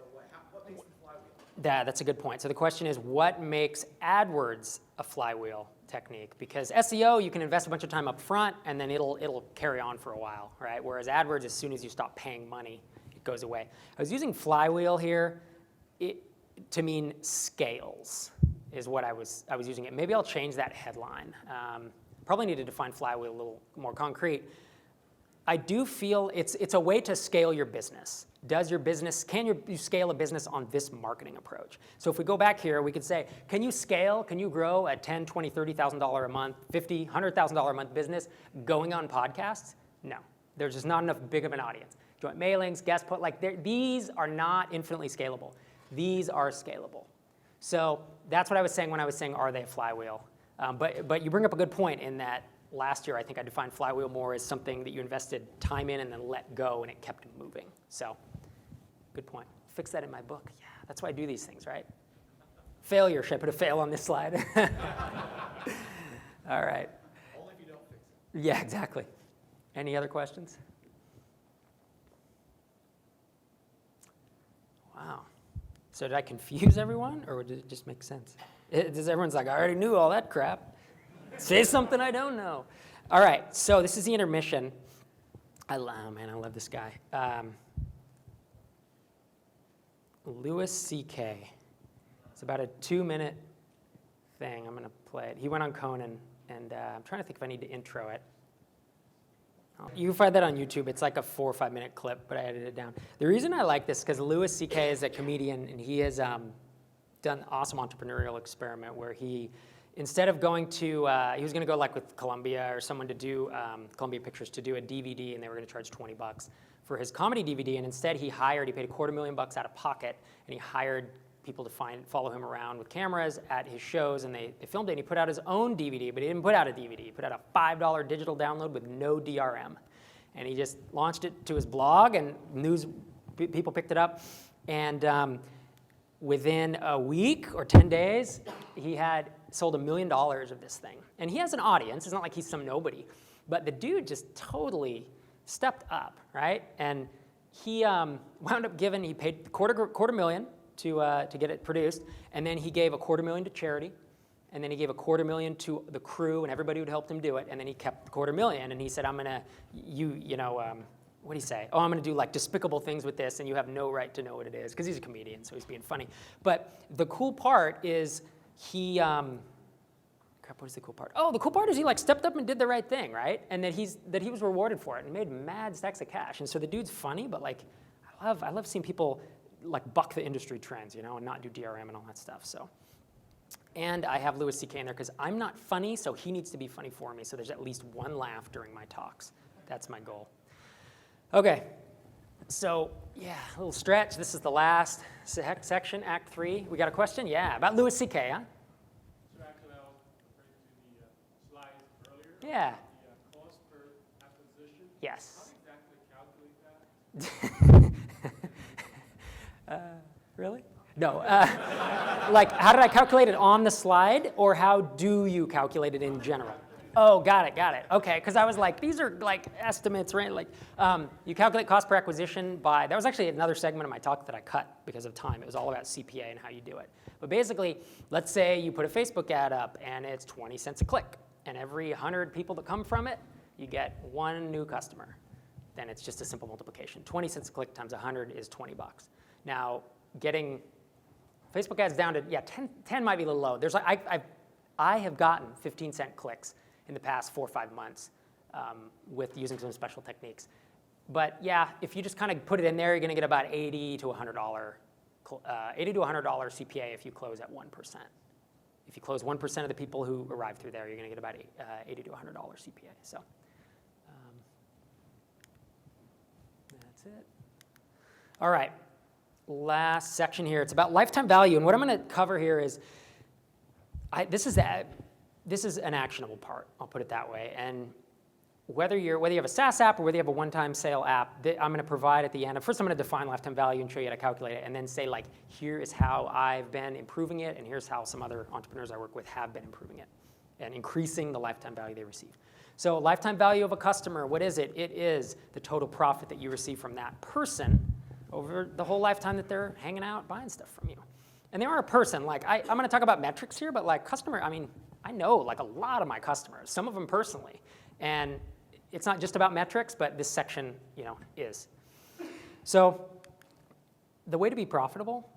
what makes the flywheel? That's a good point. So the question is, what makes AdWords a flywheel technique? Because SEO, you can invest a bunch of time up front, and then it'll carry on for a while, right? Whereas AdWords, as soon as you stop paying money, it goes away. I was using flywheel here to mean scales is what I was using it. Maybe I'll change that headline. Probably need to define flywheel a little more concrete. I do feel it's a way to scale your business. Can you scale a business on this marketing approach? So if we go back here, we could say, can you grow a $10,000, $20,000, $30,000 a month, $50,000, $100,000 a month business going on podcasts? No, there's just not enough big of an audience. Joint mailings, guest put, these are not infinitely scalable. These are scalable. So that's what I was saying when I was saying, are they a flywheel? But you bring up a good point in that last year, I think I defined flywheel more as something that you invested time in and then let go, and it kept moving. So, good point. fix that in my book. Yeah, that's why I do these things, right? Failure. Should I put a fail on this slide? All right. Only if you don't fix it. Yeah, exactly. Any other questions? Wow. So did I confuse everyone, or did it just make sense? Does everyone's like, I already knew all that crap. Say something I don't know. All right, so this is the intermission. I love this guy. Louis C.K. It's about a 2-minute thing. I'm going to play it. He went on Conan, and I'm trying to think if I need to intro it. You can find that on YouTube. It's like a 4 or 5 minute clip, but I edited it down. The reason I like this is because Louis C.K. is a comedian, and he has done an awesome entrepreneurial experiment where he, instead of going to, he was going to go like with Columbia or someone to do, Columbia Pictures to do a DVD, and they were going to charge $20 for his comedy DVD, and instead he paid $250,000 out of pocket, and he hired people to follow him around with cameras at his shows, and they filmed it, and he put out his own DVD, but he didn't put out a DVD. He put out a $5 digital download with no DRM. And he just launched it to his blog, and people picked it up. And within a week or 10 days, he had sold $1 million of this thing. And he has an audience. It's not like he's some nobody. But the dude just totally stepped up, right? And he wound up he paid quarter million to get it produced, and then he gave $250,000 to charity, and then he gave $250,000 to the crew and everybody who helped him do it, and then he kept the $250,000, and he said, I'm gonna, what do you say? Oh, I'm gonna do like despicable things with this, and you have no right to know what it is, because he's a comedian, so he's being funny. But the cool part is what is the cool part? Oh, the cool part is he like stepped up and did the right thing, right? And that he was rewarded for it and made mad stacks of cash. And so the dude's funny, but like, I love seeing people like buck the industry trends, and not do DRM and all that stuff. So, and I have Louis C.K. in there because I'm not funny, so he needs to be funny for me. So there's at least one laugh during my talks. That's my goal. Okay, so yeah, a little stretch. This is the last section, Act 3. We got a question? Yeah, about Louis C.K., huh? So actually, I was referring to the slides earlier. Yeah. The cost per acquisition. Yes. How exactly calculate that? Really? No. Like, how did I calculate it on the slide, or how do you calculate it in general? Oh, got it. Okay, because I was like, these are like estimates, right? Like, you calculate cost per acquisition by, that was actually another segment of my talk that I cut because of time. It was all about CPA and how you do it. But basically, let's say you put a Facebook ad up and it's 20 cents a click, and every 100 people that come from it, you get one new customer. Then it's just a simple multiplication. 20 cents a click times 100 is $20. Now, getting Facebook ads down to, 10 might be a little low. There's I have gotten 15-cent clicks in the past 4 or 5 months with using some special techniques. But yeah, if you just kind of put it in there, you're going to get about $80 to $100 CPA if you close at 1%. If you close 1% of the people who arrive through there, you're going to get about $80 to $100 CPA. So that's it. All right. Last section here. It's about lifetime value, and what I'm going to cover here is this is an actionable part. I'll put it that way. And whether you have a SaaS app or whether you have a one-time sale app, I'm going to provide at the end. First, I'm going to define lifetime value and show you how to calculate it, and then say like, here is how I've been improving it, and here's how some other entrepreneurs I work with have been improving it and increasing the lifetime value they receive. So, lifetime value of a customer, what is it? It is the total profit that you receive from that person over the whole lifetime that they're hanging out buying stuff from you. And they are a person. Like, I'm going to talk about metrics here, but like customer, I know like a lot of my customers, some of them personally. And it's not just about metrics, but this section, is. So the way to be profitable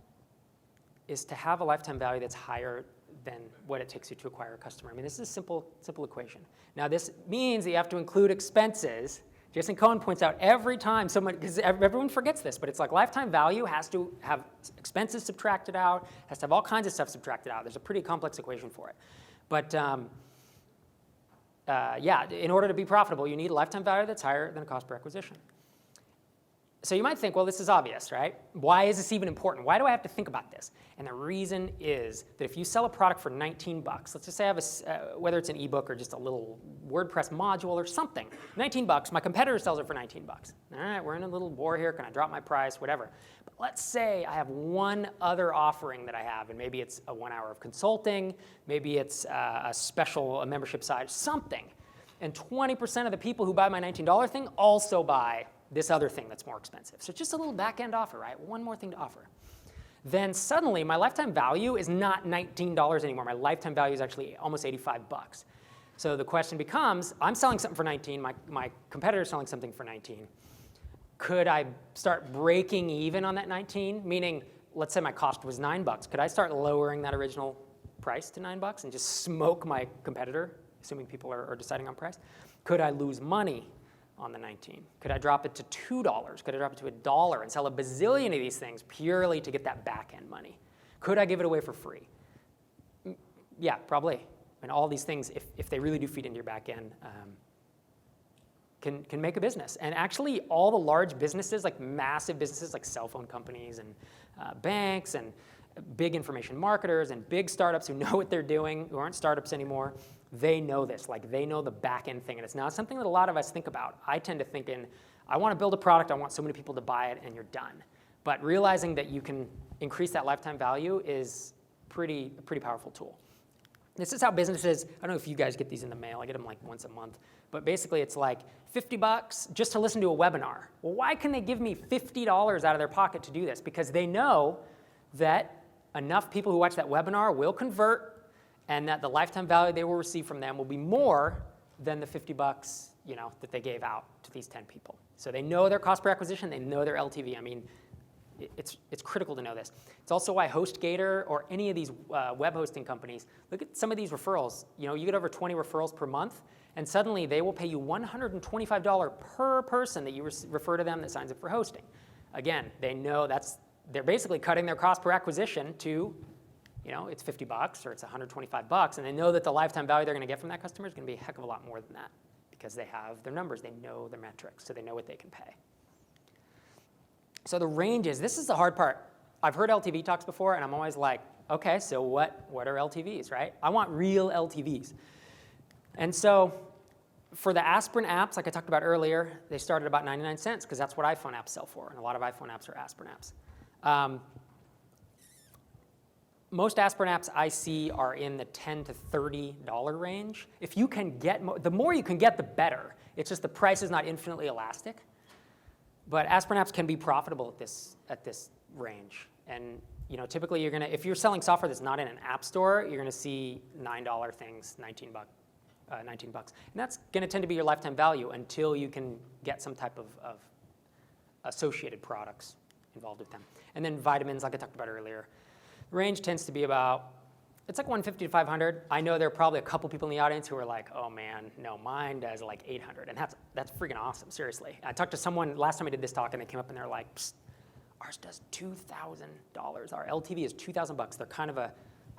is to have a lifetime value that's higher than what it takes you to acquire a customer. This is a simple equation. Now, this means that you have to include expenses. Jason Cohen points out every time because everyone forgets this, but it's like lifetime value has to have expenses subtracted out, has to have all kinds of stuff subtracted out. There's a pretty complex equation for it. But in order to be profitable, you need a lifetime value that's higher than a cost per acquisition. So you might think, well, this is obvious, right? Why is this even important? Why do I have to think about this? And the reason is that if you sell a product for 19 bucks, let's just say I have whether it's an ebook or just a little WordPress module or something, 19 bucks, my competitor sells it for 19 bucks. All right, we're in a little war here. Can I drop my price? Whatever. But let's say I have one other offering that I have, and maybe it's a 1 hour of consulting, maybe it's a membership side, something. And 20% of the people who buy my $19 thing also buy this other thing that's more expensive. So just a little back-end offer, right? One more thing to offer. Then suddenly my lifetime value is not $19 anymore. My lifetime value is actually almost 85 bucks. So the question becomes, I'm selling something for 19, my competitor's selling something for 19. Could I start breaking even on that 19? Meaning, let's say my cost was 9 bucks. Could I start lowering that original price to 9 bucks and just smoke my competitor, assuming people are deciding on price? Could I lose money on the 19? Could I drop it to $2? Could I drop it to $1 and sell a bazillion of these things purely to get that back-end money? Could I give it away for free? Yeah, probably. And all these things, if they really do feed into your back-end, can make a business. And actually, all the large businesses, like massive businesses like cell phone companies and banks and big information marketers and big startups who know what they're doing, who aren't startups anymore, they know this, like they know the back end thing. And it's not something that a lot of us think about. I tend to think I want to build a product, I want so many people to buy it, and you're done. But realizing that you can increase that lifetime value is a pretty powerful tool. This is how businesses, I don't know if you guys get these in the mail, I get them like once a month, but basically it's like 50 bucks just to listen to a webinar. Well, why can they give me $50 out of their pocket to do this? Because they know that enough people who watch that webinar will convert, and that the lifetime value they will receive from them will be more than the 50 bucks, that they gave out to these 10 people. So they know their cost per acquisition, they know their LTV. I mean, it's critical to know this. It's also why HostGator or any of these web hosting companies, look at some of these referrals. You get over 20 referrals per month, and suddenly they will pay you $125 per person that you refer to them that signs up for hosting. Again, they know they're basically cutting their cost per acquisition to, it's 50 bucks or it's 125 bucks, and they know that the lifetime value they're going to get from that customer is going to be a heck of a lot more than that because they have their numbers, they know their metrics, so they know what they can pay. So the ranges, this is the hard part. I've heard LTV talks before, and I'm always like, okay, so what are LTVs, right? I want real LTVs. And so for the aspirin apps, like I talked about earlier, they start at about 99 cents because that's what iPhone apps sell for, and a lot of iPhone apps are aspirin apps. Most aspirin apps I see are in the $10 to $30 range. If you can get the more you can get, the better. It's just the price is not infinitely elastic. But aspirin apps can be profitable at this range. And typically if you're selling software that's not in an app store, you're going to see $9 things, 19 bucks. And that's going to tend to be your lifetime value until you can get some type of associated products involved with them. And then vitamins, like I talked about earlier. The range tends to be it's like 150 to 500. I know there are probably a couple people in the audience who are like, oh man, no, mine does like 800. And that's freaking awesome, seriously. I talked to someone last time I did this talk, and they came up and they're like, ours does $2,000. Our LTV is 2,000 bucks. They're kind of they're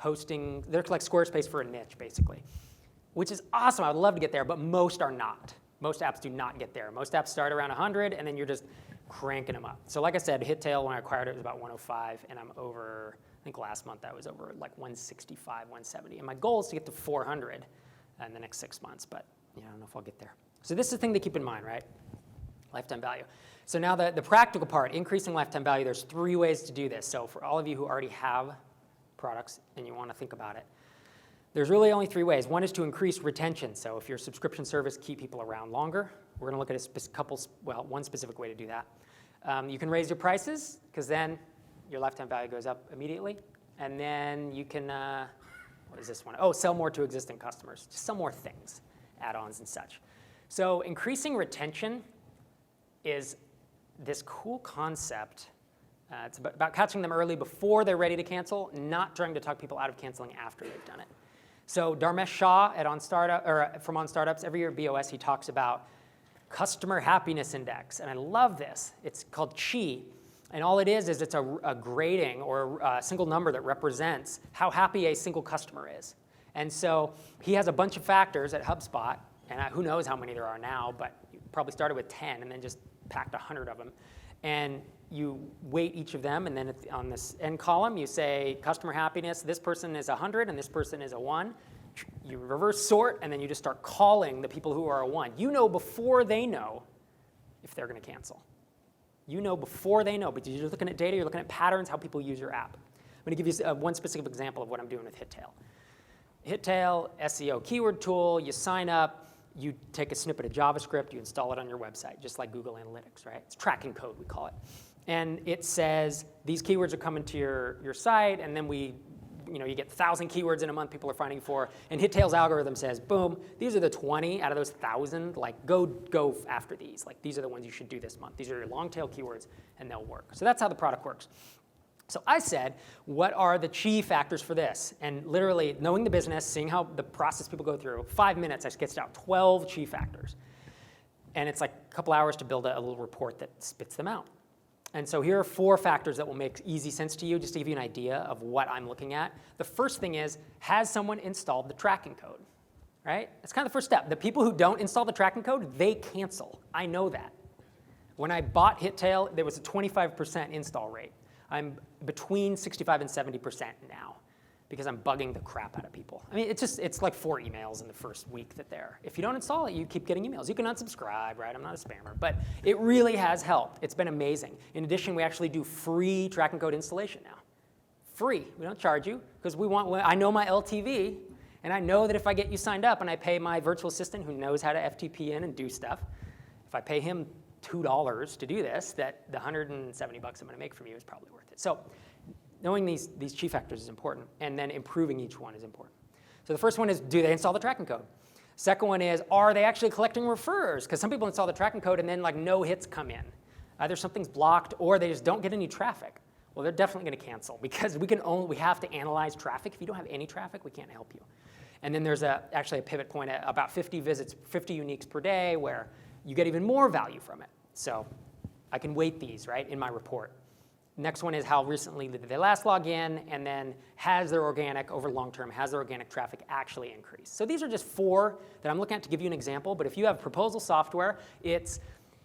like Squarespace for a niche, basically, which is awesome. I would love to get there, but most are not. Most apps do not get there. Most apps start around 100, and then you're just cranking them up. So like I said, HitTail, when I acquired it, was about 105, and I'm over, I think last month I was over like 165, 170. And my goal is to get to 400 in the next 6 months, but I don't know if I'll get there. So this is the thing to keep in mind, right? Lifetime value. So now the practical part, increasing lifetime value, there's 3 ways to do this. So for all of you who already have products and you want to think about it, there's really only 3 ways. One is to increase retention. So if your subscription service keep people around longer, we're going to look at one specific way to do that. You can raise your prices, because then your lifetime value goes up immediately. And then you can, what is this one? Oh, sell more to existing customers. Just sell more things, add-ons and such. So increasing retention is this cool concept. It's about catching them early before they're ready to cancel, not trying to talk people out of canceling after they've done it. So Dharmesh Shah from On Startups, every year at BOS, he talks about customer happiness index. And I love this. It's called CHI. And all it is it's a grading or a single number that represents how happy a single customer is. And so he has a bunch of factors at HubSpot, and who knows how many there are now, but you probably started with 10 and then just packed 100 of them. and you weight each of them, and then on this end column, you say customer happiness, this person is 100 and this person is a 1. You reverse sort, and then you just start calling the people who are a 1. You know before they know if they're going to cancel. You know before they know, but you're looking at data, you're looking at patterns, how people use your app. I'm going to give you one specific example of what I'm doing with HitTail. HitTail, SEO keyword tool, you sign up, you take a snippet of JavaScript, you install it on your website, just like Google Analytics, right? It's tracking code, we call it. And it says, these keywords are coming to your site, and then you get 1,000 keywords in a month people are finding for, and HitTail's algorithm says, boom, these are the 20 out of those 1,000, like go after these. Like these are the ones you should do this month. These are your long tail keywords, and they'll work. So that's how the product works. So I said, what are the chief factors for this? And literally knowing the business, seeing how the process people go through, 5 minutes I sketched out 12 chief factors. And it's like a couple hours to build a little report that spits them out. And so here are 4 factors that will make easy sense to you, just to give you an idea of what I'm looking at. The first thing is, has someone installed the tracking code, right? That's kind of the first step. The people who don't install the tracking code, they cancel. I know that. When I bought HitTail, there was a 25% install rate. I'm between 65 and 70% now because I'm bugging the crap out of people. I mean, it's like 4 emails in the first week that they're. If you don't install it, you keep getting emails. You can unsubscribe, right? I'm not a spammer, but it really has helped. It's been amazing. In addition, we actually do free tracking code installation now. Free. We don't charge you because I know my LTV, and I know that if I get you signed up and I pay my virtual assistant who knows how to FTP in and do stuff, if I pay him $2 to do this, that the $170 I'm going to make from you is probably worth it. So knowing these chief factors is important, and then improving each one is important. So the first one is, do they install the tracking code? Second one is, are they actually collecting refers? Because some people install the tracking code and then like no hits come in. Either something's blocked or they just don't get any traffic. Well, they're definitely going to cancel because we have to analyze traffic. If you don't have any traffic, we can't help you. And then there's actually a pivot point at about 50 visits, 50 uniques per day, where you get even more value from it. So I can weight these, right, in my report. Next one is how recently did they last log in, and then has their organic, over long term, has their organic traffic actually increased? So these are just 4 that I'm looking at to give you an example, but if you have proposal software, it's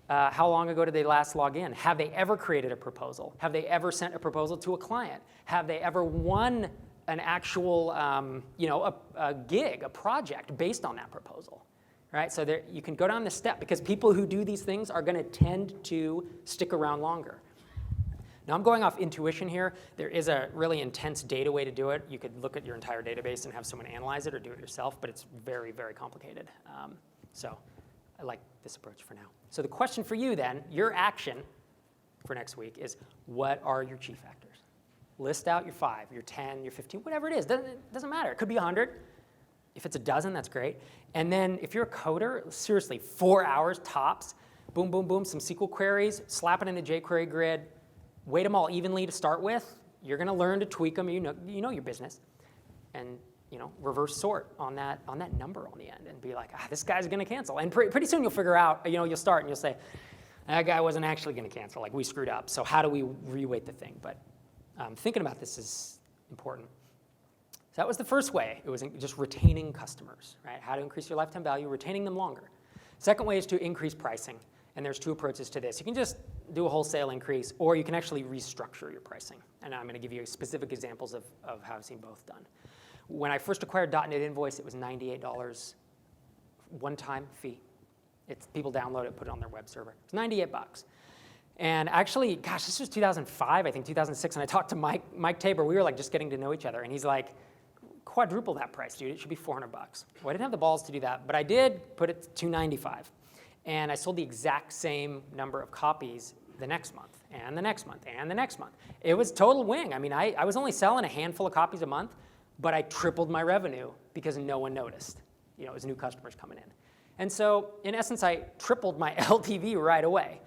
how long ago did they last log in? Have they ever created a proposal? Have they ever sent a proposal to a client? Have they ever won an actual, a gig, a project based on that proposal? Right, so you can go down this step because people who do these things are going to tend to stick around longer. Now I'm going off intuition here. There is a really intense data way to do it. You could look at your entire database and have someone analyze it or do it yourself, but it's very, very complicated. So I like this approach for now. So the question for you then, your action for next week is, what are your chief factors? List out your 5, your 10, your 15, whatever it is. Doesn't matter. It could be 100. If it's a dozen, that's great. And then if you're a coder, seriously, 4 hours tops, boom, boom, boom, some SQL queries, slap it in the jQuery grid, weight them all evenly to start with. You're going to learn to tweak them. You know your business. And reverse sort on that number on the end and be like, this guy's going to cancel. And pretty soon you'll figure out, you'll start and you'll say, that guy wasn't actually going to cancel. Like, we screwed up. So how do we reweight the thing? But thinking about this is important. So that was the first way. It was just retaining customers, right? How to increase your lifetime value, retaining them longer. Second way is to increase pricing. And there's 2 approaches to this. You can just do a wholesale increase, or you can actually restructure your pricing. And I'm going to give you specific examples of how I've seen both done. When I first acquired .NET Invoice, it was $98 one-time fee. People download it, put it on their web server. It's $98. And actually, gosh, this was 2005, I think 2006, and I talked to Mike Tabor. We were like just getting to know each other, and he's like, quadruple that price, dude. It should be $400. Well, I didn't have the balls to do that, but I did put it to $295. And I sold the exact same number of copies the next month, and the next month, and the next month. It was total wing. I mean, I was only selling a handful of copies a month, but I tripled my revenue because no one noticed. It was new customers coming in. And so, in essence, I tripled my LTV right away.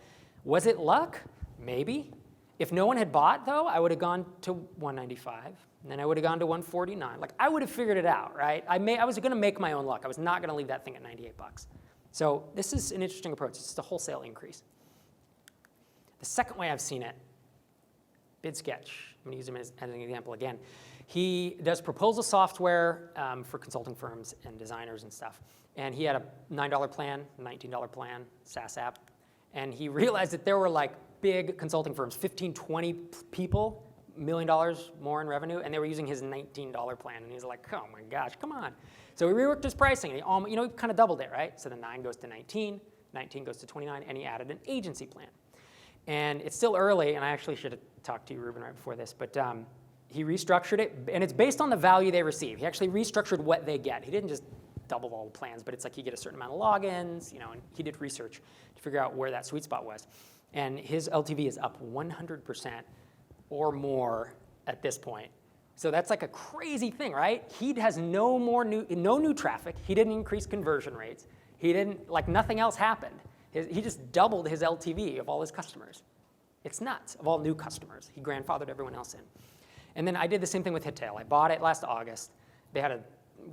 Was it luck? Maybe. If no one had bought, though, I would have gone to $195, and then I would have gone to $149. Like, I would have figured it out, right? I was going to make my own luck. I was not going to leave that thing at $98. So this is an interesting approach. It's just a wholesale increase. The second way I've seen it, BidSketch. I'm going to use him as an example again. He does proposal software for consulting firms and designers and stuff. And he had a $9 plan, $19 plan, SaaS app. And he realized that there were like big consulting firms, 15, 20 people, $1 million more in revenue, and they were using his $19 plan. And he's like, oh my gosh, come on. So he reworked his pricing, and he kind of doubled it, right? So the 9 goes to 19, 19 goes to 29, and he added an agency plan. And it's still early, and I actually should have talked to you, Ruben, right before this, but he restructured it, and it's based on the value they receive. He actually restructured what they get. He didn't just double all the plans, but it's like you get a certain amount of logins, and he did research to figure out where that sweet spot was. And his LTV is up 100% or more at this point. So that's like a crazy thing, right? He has no new traffic. He didn't increase conversion rates. He didn't, nothing else happened. He just doubled his LTV of all his customers. It's nuts, of all new customers. He grandfathered everyone else in. And then I did the same thing with HitTail. I bought it last August. They had a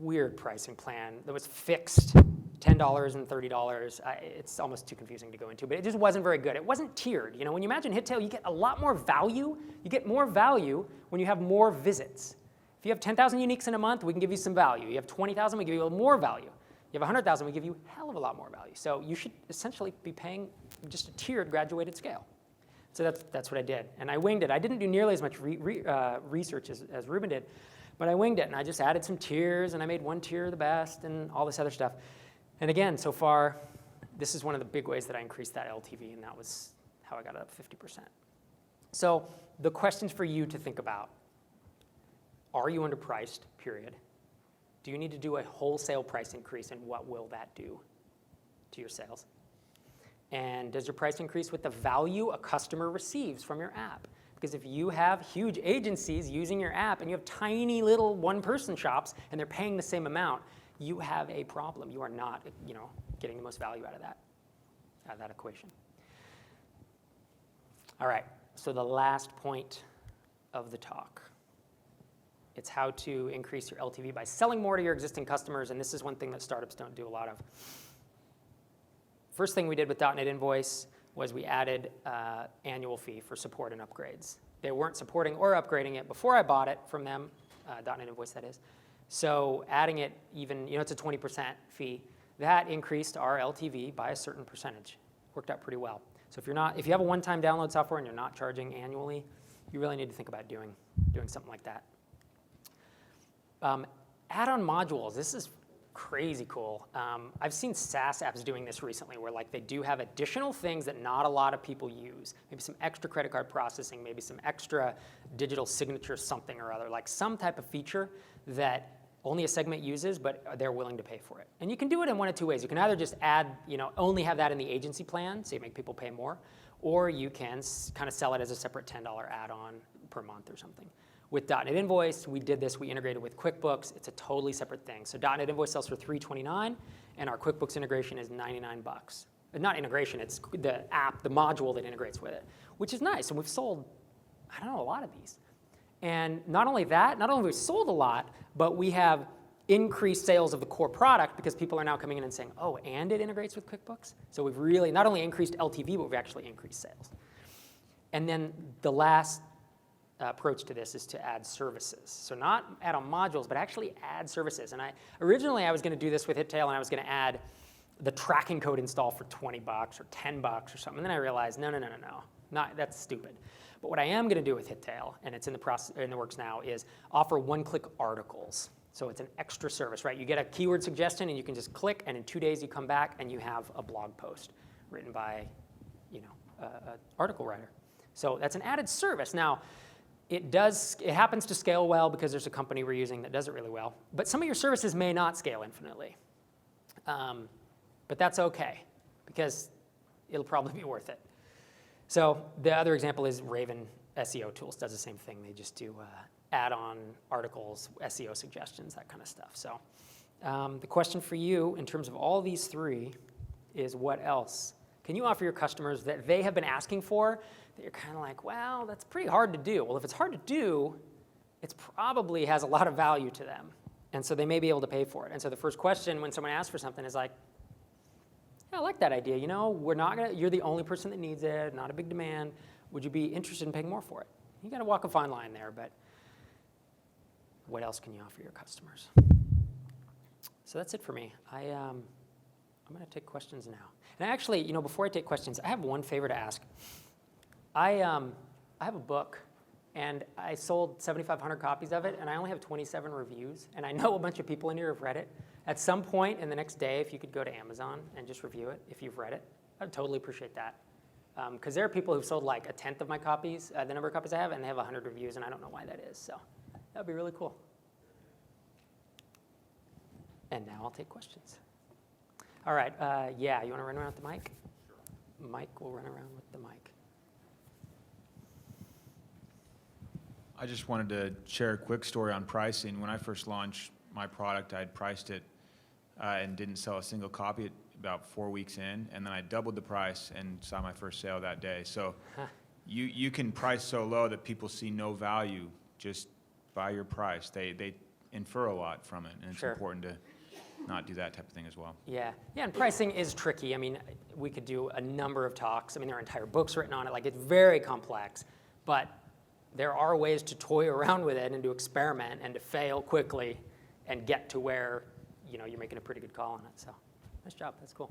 weird pricing plan that was fixed, $10 and $30. It's almost too confusing to go into, but it just wasn't very good. It wasn't tiered. When you imagine HitTail, you get a lot more value. You get more value when you have more visits. If you have 10,000 uniques in a month, we can give you some value. You have 20,000, we give you a little more value. You have 100,000, we give you a hell of a lot more value. So you should essentially be paying just a tiered graduated scale. So that's what I did. And I winged it. I didn't do nearly as much research as Ruben did, but I winged it. And I just added some tiers, and I made one tier the best, and all this other stuff. And again, so far, this is one of the big ways that I increased that LTV, and that was how I got it up 50%. So the questions for you to think about: are you underpriced, period? Do you need to do a wholesale price increase, and what will that do to your sales? And does your price increase with the value a customer receives from your app? Because if you have huge agencies using your app and you have tiny little one-person shops and they're paying the same amount, you have a problem. You are not, getting the most value out of that equation. All right, so the last point of the talk. It's how to increase your LTV by selling more to your existing customers, and this is one thing that startups don't do a lot of. First thing we did with .NET Invoice was we added annual fee for support and upgrades. They weren't supporting or upgrading it before I bought it from them, .NET Invoice that is. So adding it even, it's a 20% fee. That increased our LTV by a certain percentage. Worked out pretty well. So if you have a one-time download software and you're not charging annually, you really need to think about doing something like that. Add-on modules. This is crazy cool. I've seen SaaS apps doing this recently where they do have additional things that not a lot of people use. Maybe some extra credit card processing, maybe some extra digital signature something or other, some type of feature that only a segment uses, but they're willing to pay for it. And you can do it in one of two ways. You can either just add, only have that in the agency plan, so you make people pay more, or you can kind of sell it as a separate $10 add-on per month or something. With .NET Invoice, we did this. We integrated with QuickBooks. It's a totally separate thing. So .NET Invoice sells for $329, and our QuickBooks integration is $99. Not integration, it's the app, the module that integrates with it, which is nice. And we've sold, a lot of these. And not only that, not only have we sold a lot, but we have increased sales of the core product because people are now coming in and saying, oh, and it integrates with QuickBooks? So we've really not only increased LTV, but we've actually increased sales. And then the last approach to this is to add services. So not add on modules, but actually add services. And originally I was going to do this with HitTail, and I was going to add the tracking code install for $20 or $10 or something. And then I realized, no, that's stupid. But what I am going to do with HitTail, and it's in the works now, is offer one-click articles. So it's an extra service, right? You get a keyword suggestion, and you can just click, and in 2 days you come back and you have a blog post written by, an article writer. So that's an added service. Now, it happens to scale well because there's a company we're using that does it really well. But some of your services may not scale infinitely. But that's okay, because it'll probably be worth it. So the other example is Raven SEO Tools does the same thing. They just do add-on articles, SEO suggestions, that kind of stuff. So the question for you in terms of all these three is, what else can you offer your customers that they have been asking for that you're kind of like, well, that's pretty hard to do? Well, if it's hard to do, it probably has a lot of value to them. And so they may be able to pay for it. And so the first question when someone asks for something is like, yeah, I like that idea. You're the only person that needs it, not a big demand. Would you be interested in paying more for it? You got to walk a fine line there, but what else can you offer your customers? So that's it for me. I'm going to take questions now. And actually, before I take questions, I have one favor to ask. I have a book, and I sold 7,500 copies of it, and I only have 27 reviews, and I know a bunch of people in here have read it. At some point in the next day, if you could go to Amazon and just review it, if you've read it, I'd totally appreciate that. Because there are people who've sold like 1/10 of my copies, the number of copies I have, and they have 100 reviews, and I don't know why that is. So that would be really cool. And now I'll take questions. All right, yeah, you want to run around with the mic? Sure. Mike will run around with the mic. I just wanted to share a quick story on pricing. When I first launched my product, I had priced it and didn't sell a single copy about 4 weeks in, and then I doubled the price and saw my first sale that day. So you can price so low that people see no value just by your price. They infer a lot from it, and it's important to not do that type of thing as well. Yeah, and pricing is tricky. I mean, we could do a number of talks. I mean, there are entire books written on it. Like, it's very complex, but there are ways to toy around with it and to experiment and to fail quickly and get to where, you know, you're making a pretty good call on it. So, nice job. That's cool.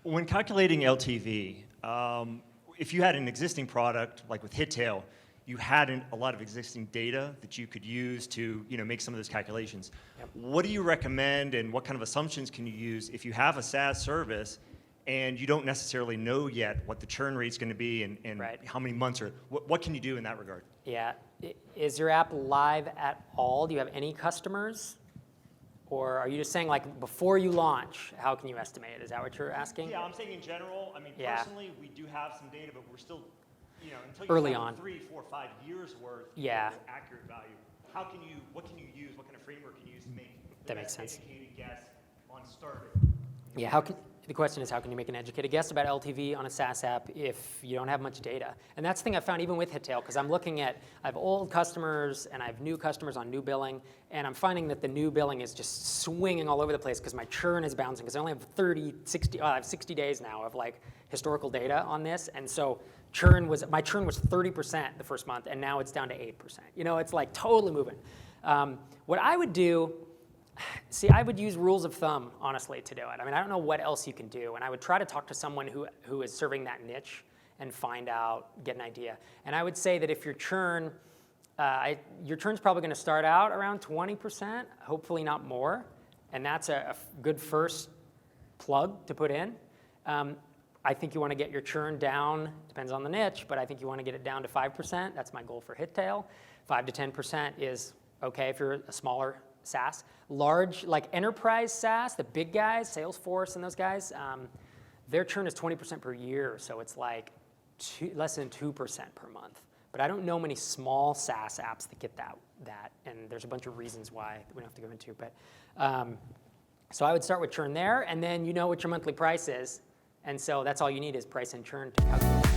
When calculating LTV, if you had an existing product, like with Hittail, you had a lot of existing data that you could use to, you know, make some of those calculations. Yep. What do you recommend, and what kind of assumptions can you use if you have a SaaS service and you don't necessarily know yet what the churn rate's going to be and Right. how many months, or what can you do in that regard? Yeah. Is your app live at all? Do you have any customers? Or are you just saying, like, before you launch, how can you estimate it? Is that what you're asking? Yeah, I'm saying in general. I mean, Yeah. personally, we do have some data, but we're still, you know, until you Early have on. 3, 4, 5 years worth Yeah. of accurate value, what can you use, what kind of framework can you use to make That the makes best sense. educated guess on start? Yeah, the question is, how can you make an educated guess about LTV on a SaaS app if you don't have much data? And that's the thing I found even with Hittail, because I'm looking at, I have old customers and I have new customers on new billing, and I'm finding that the new billing is just swinging all over the place because my churn is bouncing, because I only have I have 60 days now of like historical data on this, and so my churn was 30% the first month, and now it's down to 8%. You know, it's like totally moving. What I would do, I would use rules of thumb, honestly, to do it. I mean, I don't know what else you can do, and I would try to talk to someone who is serving that niche and find out, get an idea. And I would say that if your churn's probably going to start out around 20%, hopefully not more, and that's a good first plug to put in. I think you want to get your churn down, depends on the niche, but I think you want to get it down to 5%. That's my goal for Hittail. 5 to 10% is okay if you're a smaller SaaS. Large, like enterprise SaaS, the big guys, Salesforce and those guys, their churn is 20% per year, so it's like less than 2% per month. But I don't know many small SaaS apps that get that, and there's a bunch of reasons why that we don't have to go into. But so I would start with churn there, and then you know what your monthly price is, and so that's all you need is price and churn to calculate.